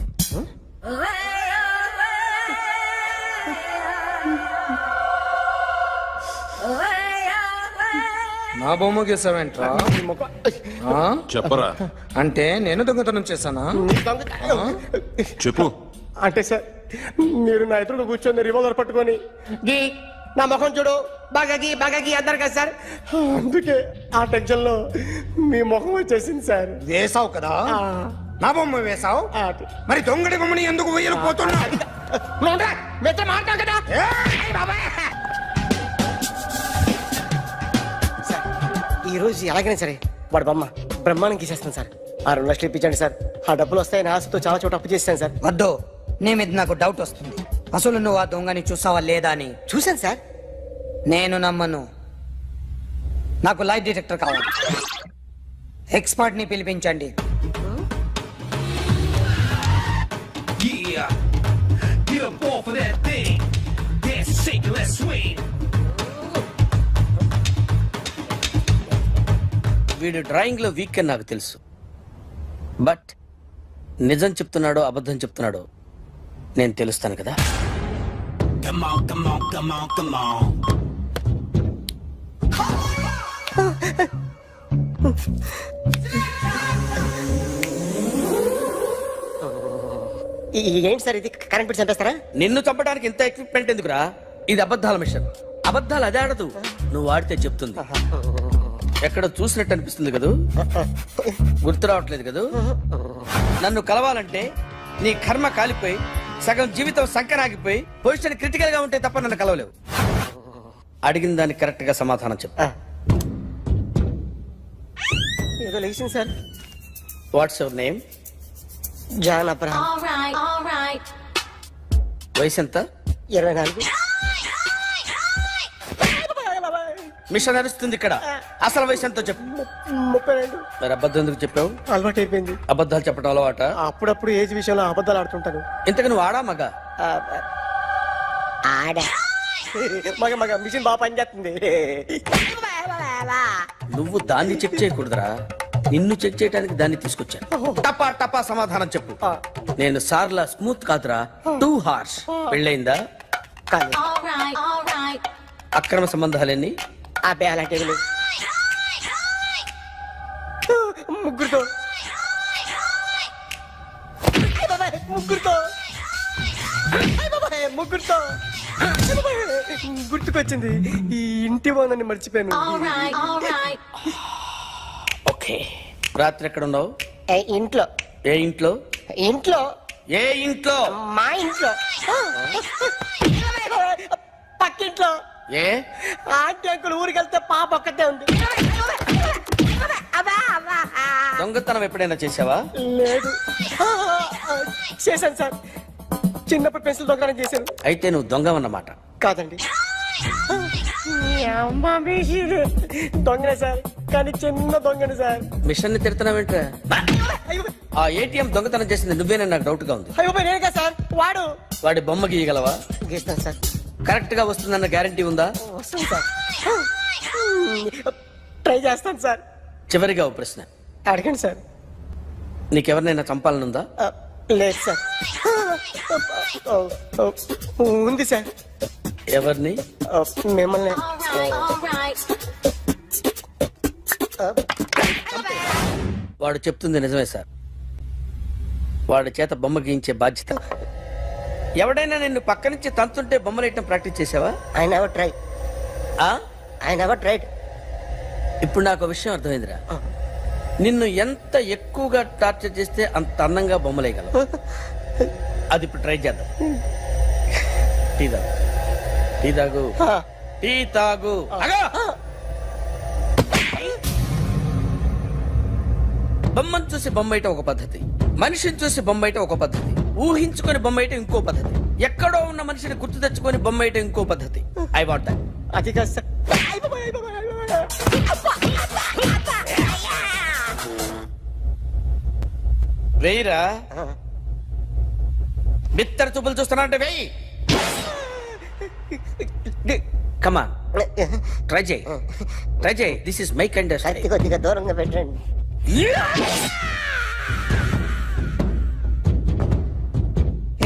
నా బొమ్మ గీసావేంట్రా? చెప్పరా. అంటే నేను దొంగతనం చేశానా? చెప్పు. అంటే సార్ మీరు నా ఎదురు కూర్చొని రివాల్వర్ పట్టుకొని గీ నా ముఖం చూడు బాగా గీ అన్నారు కదా సార్. అందుకే ఆ టెన్షన్ లో మీ ముఖం వచ్చేసింది సార్. వేసావు కదా, నా బొమ్మ వేసావు. మరి దొంగడి బొమ్మని ఎందుకు వేయలు పోతున్నా? మాట్లాడు కదా ఈ రోజు ఎలాగైనా సరే వాడు బొమ్మ బ్రహ్మాండం గీసేస్తాను సార్. 6 లక్షలు ఇప్పించండి సార్. ఆ డబ్బులు వస్తాయని ఆశతో చాలా చోట అప్పు చేస్తాను సార్. వద్దు, నీ మీద నాకు డౌట్ వస్తుంది. అసలు నువ్వు ఆ దొంగని చూసావా లేదా అని. చూశాను సార్. నేను నమ్మను. నాకు లైట్ డిటెక్టర్ కావాలి. ఎక్స్పర్ట్ ని పిలిపించండి. వీడు డ్రాయింగ్ లో వీక్ అని నాకు తెలుసు, బట్ నిజం చెప్తున్నాడో అబద్ధం చెప్తున్నాడో నేను తెలుస్తాను కదా. ఏంటి సార్ ఇది కరెంట్ బిల్ చంపేస్తారా? నిన్ను చంపడానికి ఇంత ఎక్విప్మెంట్ ఎందుకురా? ఇది అబద్ధాల మిషన్. అబద్ధాలు అదే ఆడదు, నువ్వు ఆడితే చెప్తుంది. ఎక్కడ చూసినట్టు అనిపిస్తుంది కదూ? గుర్తు రావట్లేదు కదూ? నన్ను కలవాలంటే నీ కర్మ కాలిపోయి సగం జీవితం సంకరాగిపోయి పొజిషన్ క్రిటికల్ గా ఉంటే తప్ప నన్ను కలవలేవు. అడిగిన దానికి కరెక్ట్ గా సమాధానం చెప్పు. ఏదో లేచింది sir. What's your name? John Abraham. వయసు ఎంత? 24. మిషన్ నడుస్తుంది ఇక్కడ. అసలు వయసు ఎంతో చెప్పు. 32. మరి అబద్ధం ఎందుకు చెప్పావు? అలవాటు అయిపోయింది. అబద్ధాలు చెప్పడం అలవాట? అప్పుడప్పుడు ఏజ్ విషయంలో అబద్ధాలు ఆడుతుంటాను. ఇంతకు నువ్వు ఆడా మగ? ఆడా. మగ మిషన్ బాగా పనిచేస్తుంది. నువ్వు దాన్ని చెక్ చేయకూడదురా, నిన్ను చెక్ చేయడానికి దాన్ని తీసుకొచ్చాను. టపా టపా సమాధానం చెప్పు. నేను సార్లా స్మూత్ కాదురా, టూ హార్ష్. పెళ్ళైందా? అక్రమ సంబంధాలన్నీ? అబ్బాయి అలాంటి ముగ్గురుతో ముగ్గురుతో గుర్తుకొచ్చింది. ఈ ఇంటి బాగుందని మర్చిపోయాను. ఓకే, రాత్రి ఎక్కడ ఉన్నావు? ఇంట్లో. ఏ ఇంట్లో? ఇంట్లో. ఏ ఇంట్లో? మా ఇంట్లో. పక్కింట్లో. ఏ ఆంటీ అంకుల్ ఊరికి వెళ్తే పాప ఒక్కతే ఉంది. దొంగతనం ఎప్పుడైనా చేసావా? లేదు. చేశాను సార్, చిన్నప్పుడు పెన్సిల్ దొంగతనం చేశాను. అయితే నువ్వు దొంగవన్నమాట. కాదండి, దొంగనే సార్, కానీ చిన్న దొంగని సార్. మిషన్ ని తిడుతున్నావేంట్రా? ఆ ఏటీఎం దొంగతనం చేసింది నువ్వేనని నాకు డౌట్ గా ఉంది. అయ్యో నేనే సార్. వాడి బొమ్మ గీయగలవా? గీస్తాను సార్. కరెక్ట్ గా వస్తుందన్న గ్యారంటీ ఉందా? వస్తాను సార్, ట్రై చేస్తాను సార్. చివరిగా ఓ ప్రశ్న అడగండి సార్. నీకెవరినైనా చంపాలనుందా? లేదు సార్. ఉంది సార్. ఎవరిని? మిమ్మల్ని. వాడు చెప్తుంది నిజమే సార్. వాడి చేత బొమ్మ గీయించే బాధ్యత. ఎవడైనా నిన్ను పక్క నుంచి తంతుంటే బొమ్మలేయటం ప్రాక్టీస్ చేసావా? I never try. I never tried. ఇప్పుడు నాకు ఒక విషయం అర్థమైందిరా. నిన్ను ఎంత ఎక్కువగా టార్చర్ చేస్తే అంత అందంగా బొమ్మలేయగలవు. అది ఇప్పుడు ట్రై చేద్దాం. టీ తాగు. టీ తాగు. టీ తాగు. బొమ్మను చూసి బొమ్మేయటం ఒక పద్ధతి, మనిషిని చూసి బొమ్మేయటం ఒక పద్ధతి, ఊహించుకొని బొమ్మేయటం ఇంకో పద్ధతి, ఎక్కడో ఉన్న మనిషిని గుర్తు తెచ్చుకొని బొమ్మేయటం ఇంకో పద్ధతి. I want that. అది కాదు సార్. వెయ్యిరా. బిత్తర చూపులు చూస్తున్నా అంటే వెయ్యి. కమాన్, ట్రై చేయి. ట్రై చేయి. This is my kind. కొద్దిగా దూరంగా పెట్టండి.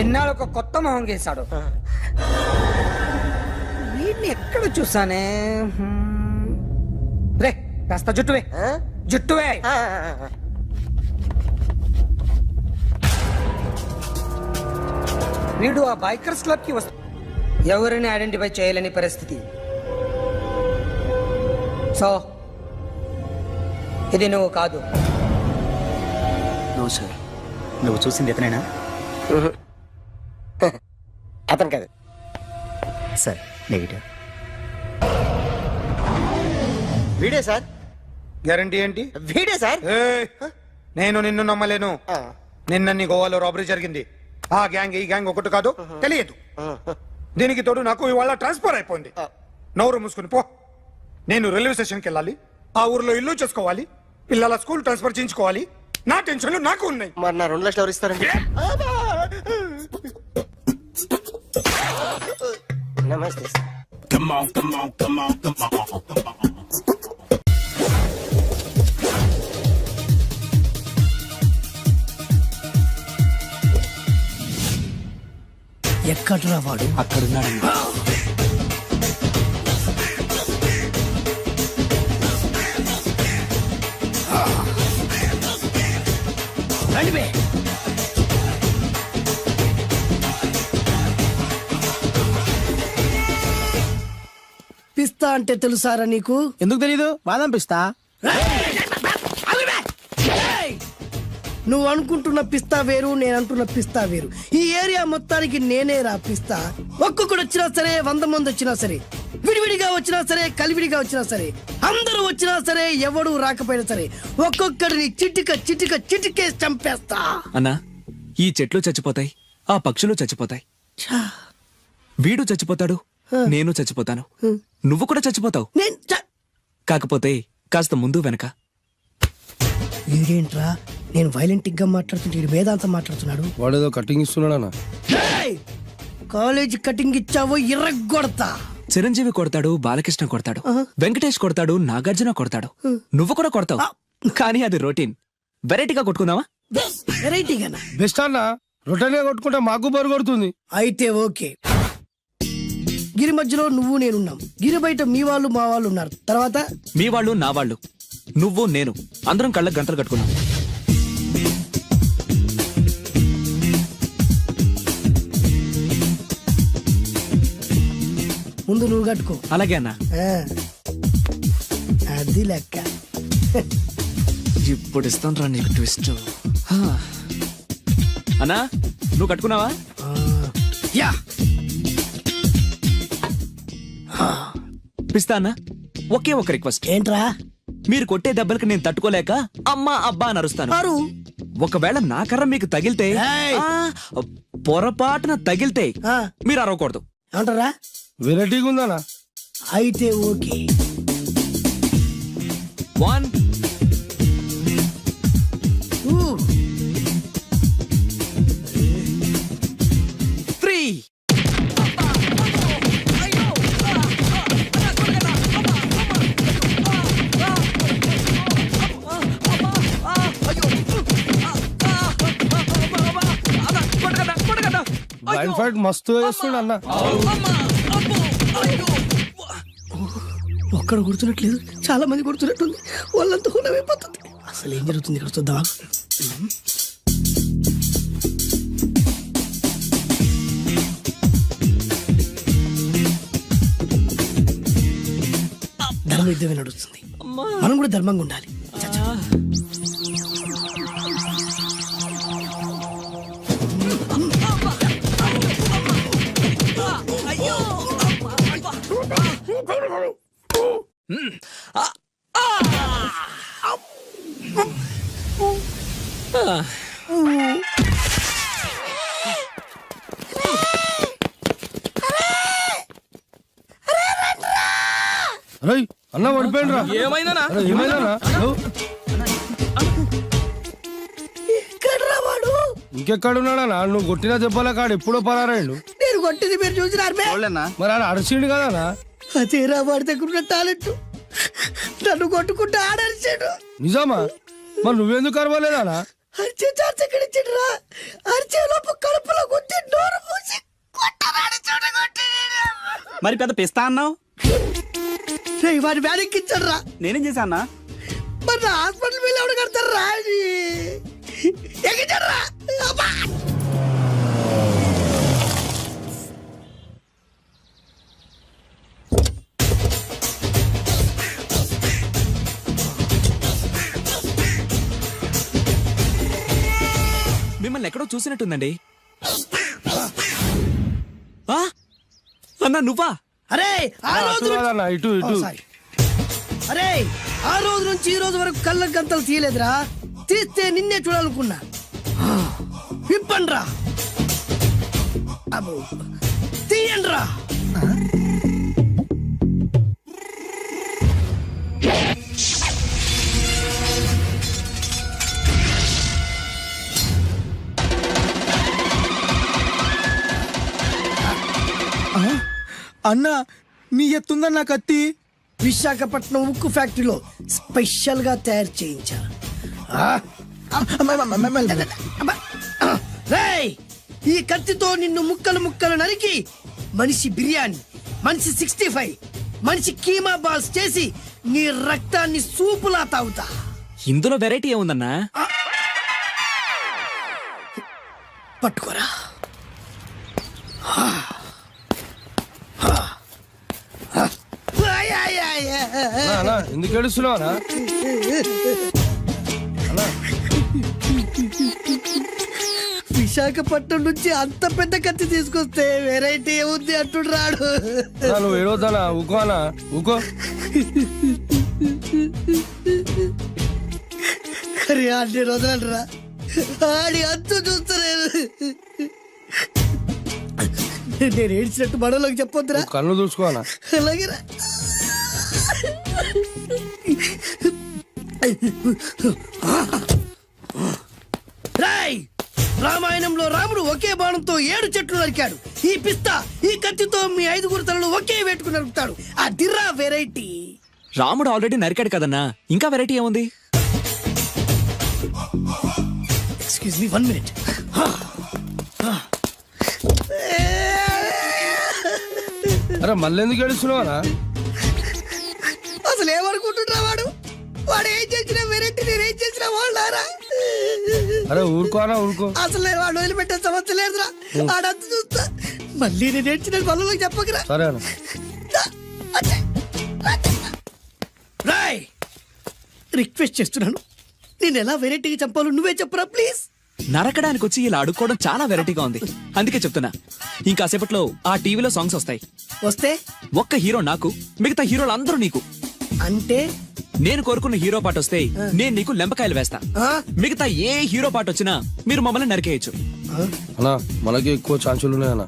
ఎన్నాళ్ళు ఒక కొత్త మొహం గీశాడు. వీడిని ఎక్కడ చూసానే? రే కాస్త జుట్టువే. జుట్టువే. వీడు ఆ బైకర్స్ క్లబ్ కి వస్తా, ఎవరిని ఐడెంటిఫై చేయలేని పరిస్థితి. సో ఇది నువ్వు కాదు. నో సార్, నువ్వు చూసింది ఎతనేనా? అతను కాదు సార్, నెగిటివ్. వీడే సార్. గ్యారంటీ ఏంటి? వీడే సార్. నేను నిన్ను నమ్మలేను. నిన్న గోవాలో రాబరీ జరిగింది. ఆ గ్యాంగ్ ఈ గ్యాంగ్ ఒకటి కాదు, తెలియదు. దీనికి తోడు నాకు ఇవాళ ట్రాన్స్ఫర్ అయిపోయింది. నోరు మూసుకుని పో. నేను రైల్వే స్టేషన్కి వెళ్ళాలి, ఆ ఊర్లో ఇల్లు చేసుకోవాలి, పిల్లల స్కూల్ ట్రాన్స్ఫర్ చేయించుకోవాలి. నా టెన్షన్లు నాకు ఉన్నాయి. మరి నా 2 లక్షలు ఎవరు ఇస్తారండి? నమస్తే సార్. ఎక్కడ్రా వాడు? అక్కడున్నాడు. రండి. పిస్తా అంటే తెలుసారా నీకు? ఎందుకు తెలీదు? బాదం పిస్తా. నువ్వు అనుకుంటున్న పిస్తా వేరు, నేను అంటున్న పిస్తా వేరు. ఈ ఏరియా మొత్తానికి నేనే రా పిస్తా. ఒక్కొక్కడు వచ్చినా సరే, 100 మంది వచ్చినా సరే, విడివిడిగా వచ్చినా సరే, కలివిడిగా వచ్చినా సరే, అందరూ వచ్చినా సరే, ఎవడు రాకపోయినా సరే, ఒక్కొక్కడిని చిటికేసి చంపేస్తా. అన్నా, ఈ చెట్లు చచ్చిపోతాయి, ఆ పక్షులు చచ్చిపోతాయి, వీడు చచ్చిపోతాడు, నేను చచ్చిపోతాను, నువ్వు కూడా చచ్చిపోతావు. కాకపోతే కాస్త ముందు వెనక. వీడేంట్రా నేను వైలెంటిక్ గా మాట్లాడుతుంటే వేదాంతం మాట్లాడుతున్నాడు. వాడేదో కటింగ్ ఇస్తున్నాడా? కాలేజ్ కటింగ్ ఇచ్చావో ఇర్రగొడతా. చిరంజీవి కొడతాడు, బాలకృష్ణ కొడతాడు, వెంకటేష్ కొడతాడు, నాగార్జున కొడతాడు, నువ్వు కూడా కొడతావు. కానీ అది రొటీన్. వెరైటీగా కొట్టుకుందామా? వెరైటీగానా? బెస్ట్ అన్న. రొటన్ గా కొట్టుకుంటే మాకు బరు కొడుతుంది. అయితే ఓకే. గిరి మధ్యలో నువ్వు నేనున్నాం. గిరి బయట మీ వాళ్ళు మా వాళ్ళు ఉన్నారు. తర్వాత మీ వాళ్ళు నా వాళ్ళు, నువ్వు నేను, అందరం కళ్ళకు గంటలు కట్టుకున్నాం. ముందు నువ్వు కట్టుకో. అలాగే అన్నా. అది లెక్క. ఇప్పుడు ఇస్తాను రా నీకు ట్విస్ట్. అన్నా, నువ్వు కట్టుకున్నావా? యా. పిస్తా అన్నా, ఒకే ఒక రిక్వెస్ట్. ఏంట్రా? మీరు కొట్టే దెబ్బలకి నేను తట్టుకోలేక అమ్మా అబ్బా అని అరుస్తాను. ఒకవేళ నా కర్ర మీకు తగిలితే, పొరపాటున తగిలితే మీరు అరవకూడదు. ఏమంటారా? వెరైటీగా ఉందానా? అయితే ఓకే. 1 3. లైన్ ఫైట్ మస్తు వేస్తుండ అన్న. ఒక్కడు కొడుతున్నట్లేదు, చాలా మంది కొడుతున్నట్టుంది. వాళ్ళంతా హులమైపోతుంది. అసలు ఏం జరుగుతుంది ఇక్కడ చూద్దామా? ధర్మ యుద్ధమే నడుస్తుంది. మనం కూడా ధర్మంగా ఉండాలి. అన్న పడిపోయిండ్రా. ఏమైందనా? ఏమైందనా? ఇంకెక్కడున్నాడనా? నువ్వు కొట్టిన దెబ్బల కాడు ఎప్పుడో పరారాడు. నేను కొట్టింది మీరు చూసినారు. మరి ఆడ అరిసిండు కదనా? అదేరా వాడి దగ్గర ఉన్న టాలెంట్. నన్ను కొట్టుకుంటూ ఆడరిచాడు. నిజమా? మరి నువ్వెందుకు అరవలేదానా? అరిచే ఛాన్స్ ఎక్కడ ఇచ్చిండ్రా? అరిచే లోపు కడుపులో కొట్టి నోరు మూసి కొట్టరాని చోట కొట్టి. మరి పెద్ద పిస్తా అన్నావు. వాడి వ్యాధికి ఇచ్చాడ్రా. నేనేం చేశానా? మరి నా హాస్పిటల్ బిల్ ఎవడు కడతారు రా? ఎగిచాడ్రా. మిమ్మల్ని ఎక్కడో చూసినట్టుందండి. అన్నా నువ్వా? అరే ఆ రోజు ఇటు ఇటు. అరే ఆ రోజు నుంచి ఈ రోజు వరకు కళ్ళ గంతలు తీయలేదురా. తీస్తే నిన్నే చూడాలనుకున్నా. విప్పండ్రా. అబ్బో తీయండ్రా. అన్నా నీ ఎత్తుందన్న కత్తి విశాఖపట్నం ఉక్కు ఫ్యాక్టరీలో స్పెషల్ గా తయారు చేయించా. రేయ్, ఈ కత్తితో నిన్ను ముక్కలు ముక్కలు నరికి మనిషి బిర్యానీ, మనిషి 65, మనిషి కీమా బాల్స్ చేసి నీ రక్తాన్ని సూపులా తాగుతా. ఇందులో వెరైటీ ఏముందన్నా? పట్టుకోరా. ఎందుకు ఏడుస్తున్నావు విశాఖపట్నం నుంచి అంత పెద్ద కత్తి తీసుకొస్తే వెరైటీ ఏముంది అంటుడు రాడు. నువ్వు ఏడవద్దానా ఊకోనా ఊకో. అరే అన్ని రోజులంటరా ఆడి అంతు చూస్తలేదు. నేను ఏడ్చినట్టు మనలోకి చెప్పొద్దురా. కళ్ళు చూసుకోనా. అలాగేరా. రాయ్ రామాయణంలో రాముడు ఒకే బాణంతో 7 చెట్లు నరికాడు. ఈ పిస్తా ఈ కత్తితో మీ 5 తలలు ఒకే వేటుకు నరుకుతాడు. ఆ దిర్రా వెరైటీ. రాముడు ఆల్రెడీ నరికాడు కదన్నా, ఇంకా వెరైటీ ఏముంది? Excuse me 1 minute. అరే మళ్ళీ ఎందుకు ఏడుస్తున్నావా? అసలు ఏమనుకుంటున్నా వాడు? వాడు ఏం చేసిన వెరైటీ నేనేం చేసిన వాళ్ళారా? అరే ఊరుకోనా ఊరుకో. అసలు నేను వాడు వదిలిపెట్టే సమస్య లేదురా. ఆడంత చూస్తా. మళ్ళీ నేను ఏడ్చిన పనులకు చెప్పకరా. సరే రాయ్ రిక్వెస్ట్ చేస్తున్నాను, నేను ఎలా వెరైటీగా చంపాలో నువ్వే చెప్పరా ప్లీజ్. నరకడానికి వచ్చి ఇలా అడుక్కోవడం చాలా వెరైటీగా ఉంది, అందుకే చెప్తున్నా. ఇంకాసేపట్లో ఆ టీవీలో సాంగ్స్ వస్తాయి. వస్తే ఒక్క హీరో నాకు, మిగతా హీరోలు అందరూ నీకు. అంటే నేను కోరుకున్న హీరో పాట వస్తే నేను నీకు లెంపకాయలు వేస్తా. మిగతా ఏ హీరో పాట వచ్చినా మీరు మమ్మల్ని నరికేయచ్చు. అన్నా మనకి ఎక్కువ ఛాన్సులు ఉన్నాయన్నా.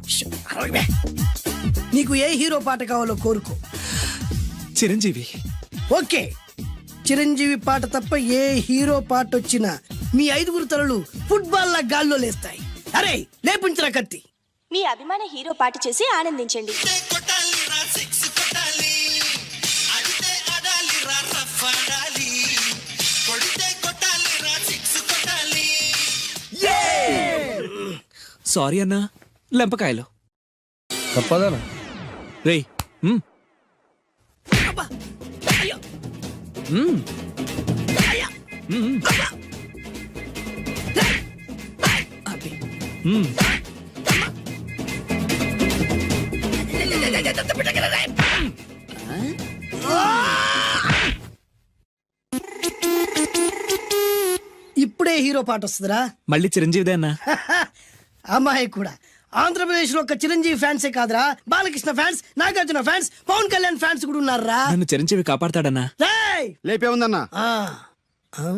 నీకు ఏ హీరో పాట కావాలో కోరుకో. చిరంజీవి. ఓకే, చిరంజీవి పాట తప్ప ఏ హీరో పాట వచ్చినా మీ 5 తలలు ఫుట్బాల్ లా గాల్లో లేస్తాయి. అరే లేపుంచరా కత్తి. మీ అభిమాన హీరో పాట చేసి ఆనందించండి. సారీ అన్నా, లెంపకాయలు తప్పదనా? రేయ్ ఇప్పుడే హీరో పాట వస్తుందిరా. మళ్ళీ చిరంజీవిదే అన్నా. అమ్మాయి కూడా ఆంధ్రప్రదేశ్ లో ఒక చిరంజీవి ఫ్యాన్సే కాదురా, Balakrishna fans, Nagarjuna fans, Pawan Kalyan fans కూడా ఉన్నారా. నన్ను చిరంజీవి కాపాడతాడన్నా. లేపే ఉందన్నా.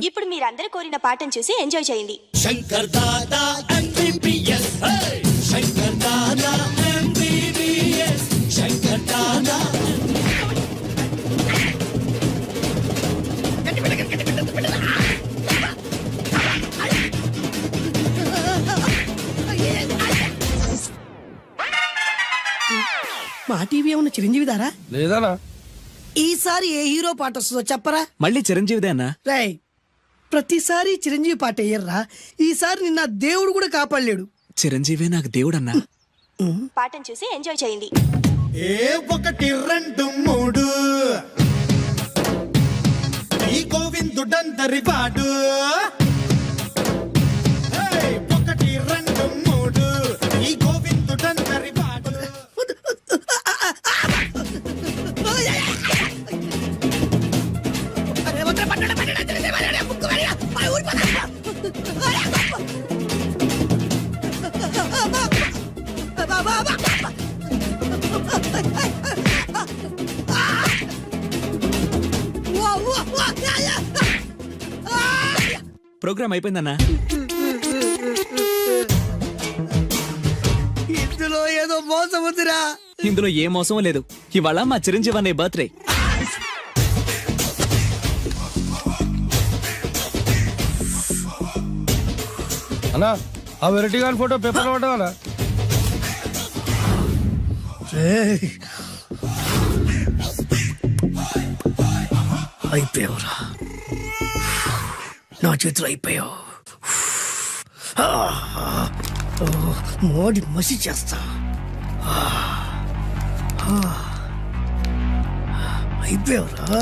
ఇప్పుడు మీరందరూ కోరిన పాటను చూసి ఎంజాయ్ చేయండి. Shankar Dada MBBS, Shankar Dada MBBS, Shankar Dada. మా టీవీ ఏమన్నా చిరంజీవి దారా? లేదనా. ఈసారి ఏ హీరో పాట వస్తుందో చెప్పరా. మళ్ళీ చిరంజీవిదే అన్నా. రై ప్రతిసారి చిరంజీవి పాట వేయర్రా. ఈసారి నిన్న దేవుడు కూడా కాపాడలేడు. చిరంజీవి నాకు దేవుడన్నా. పాటను చూసి ఎంజాయ్ చేయండి. 1 2 3 ఈ గోవిందుడందరి వాడు. 1 2 3 ఈ గోవిందుడందరి వాడు. ప్రోగ్రామ్ అయిపోయిందన్నా. ఇందులో ఏదో మోసం ఉందిరా. ఇందులో ఏ మోసం లేదు. ఇవాళ మా చిరంజీవి అనే బర్త్డే. అన్నా ఆ వెరైటీ గారి ఫోటో పేపర్ పడ్డా. అయిపోయావురా, నా చేతులు అయిపోయావు. మోడి మసి చేస్తా. అయిపోయావురా,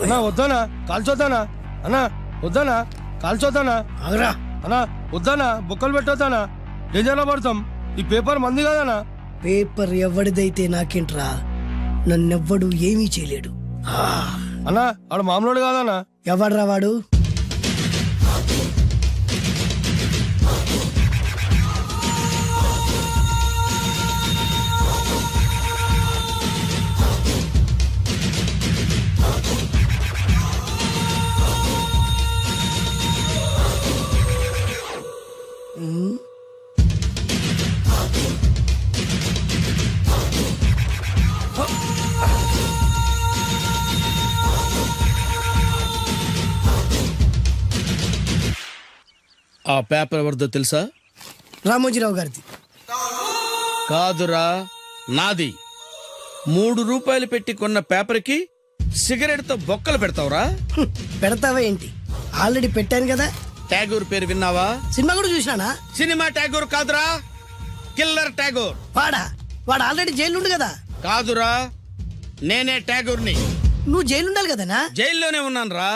అన్నా వద్దానా కాల్చొద్దానా? అన్నా వద్దానా కాల్చొద్దానా? ఆగరా అన్నా వద్దానా బొక్కలు పెట్టొద్దానా? డేంజర్లో పడతాం. ఈ పేపర్ మంది కదనా? పేపర్ ఎవడిదైతే నాకేంట్రా, నన్నెవ్వడు ఏమీ చేయలేడు. అన్నా ఆడు మామూలు కాదన్నా. ఎవడ్రా వాడు? ఆ పేపర్ ఎవరిదో తెలుసా? రామోజీరావు గారిది. కాదురా, నాది. 3 రూపాయలు పెట్టి కొన్న పేపర్కి సిగరెట్ తో బొక్కలు పెడతావురా? పెడతావా ఏంటి? ఆల్రెడీ పెట్టాను కదా. ట్యాగూర్ పేరు విన్నావా? సినిమా కూడా చూసినానా? సినిమా ట్యాగూర్ కాదురా, కిల్లర్ ట్యాగూర్. వాడు ఆల్రెడీ జైలు ఉండు కదా. కాదురా, నేనే ట్యాగూర్ని. నువ్వు జైలు ఉండాలి కదనా? జైల్లోనే ఉన్నాను రా.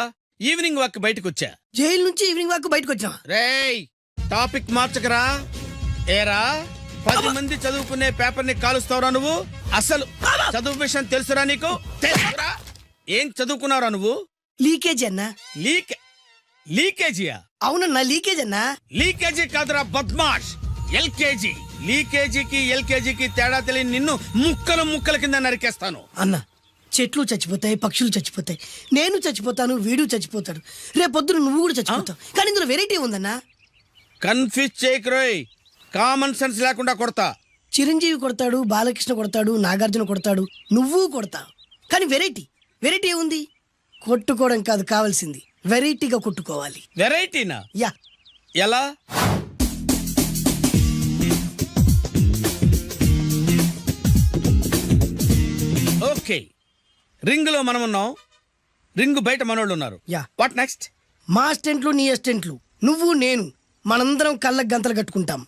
ఈవినింగ్ వాక్ బయటకు వచ్చా. జైలు నుంచి ఈవినింగ్ వాక్ బయటకు వచ్చా. రేయ్, టాపిక్ మార్చకరా. ఏరా, 10 మంది చదువుకునే పేపర్ ని కాలుస్తావురా నువ్వు? అసలు చదువు విషయం తెలుసురా నీకు? తెలుసురా? ఏం చదువుకున్నావురా నువ్వు? లీకేజ్ అన్నా. లీకేజీయా? అవునన్నా, లీకేజ్ అన్నా. లీకేజీ కాదురా బద్మాష్, ఎల్కేజీ. లీకేజీకి ఎల్కేజీకి తేడా తెలియని నిన్ను ముక్కలు ముక్కల కింద నరికేస్తాను. అన్నా, చెట్లు చచ్చిపోతాయి, పక్షులు చచ్చిపోతాయి, నేను చచ్చిపోతాను, వీడు చచ్చిపోతాడు, రేపొద్దున నువ్వు కూడా చచ్చిపోతావు. కానీ ఇందులో వెరైటీ ఉందన్నా. కన్ఫ్యూజ్ చేయకురోయ్, కామన్ సెన్స్ లేకుండా కొడతా. చిరంజీవి కొడతాడు, బాలకృష్ణ కొడతాడు, నాగార్జున కొడతాడు, నువ్వు కొడతావు. కానీ వెరైటీ ఉంది. కొట్టుకోవడం కాదు కావాల్సింది, వెరైటీగా కొట్టుకోవాలి. వెరైటీనా? యా. ఎలా? ఓకే, రింగ్ లో మనం ఉన్నాం, రింగ్ బయట మనోళ్ళు ఉన్నారు. యా. What next? మా అసిస్టెంట్లు, నీ అసిస్టెంట్లు, నువ్వు నేను, మనందరం కళ్ళకు గంతలు కట్టుకుంటాం.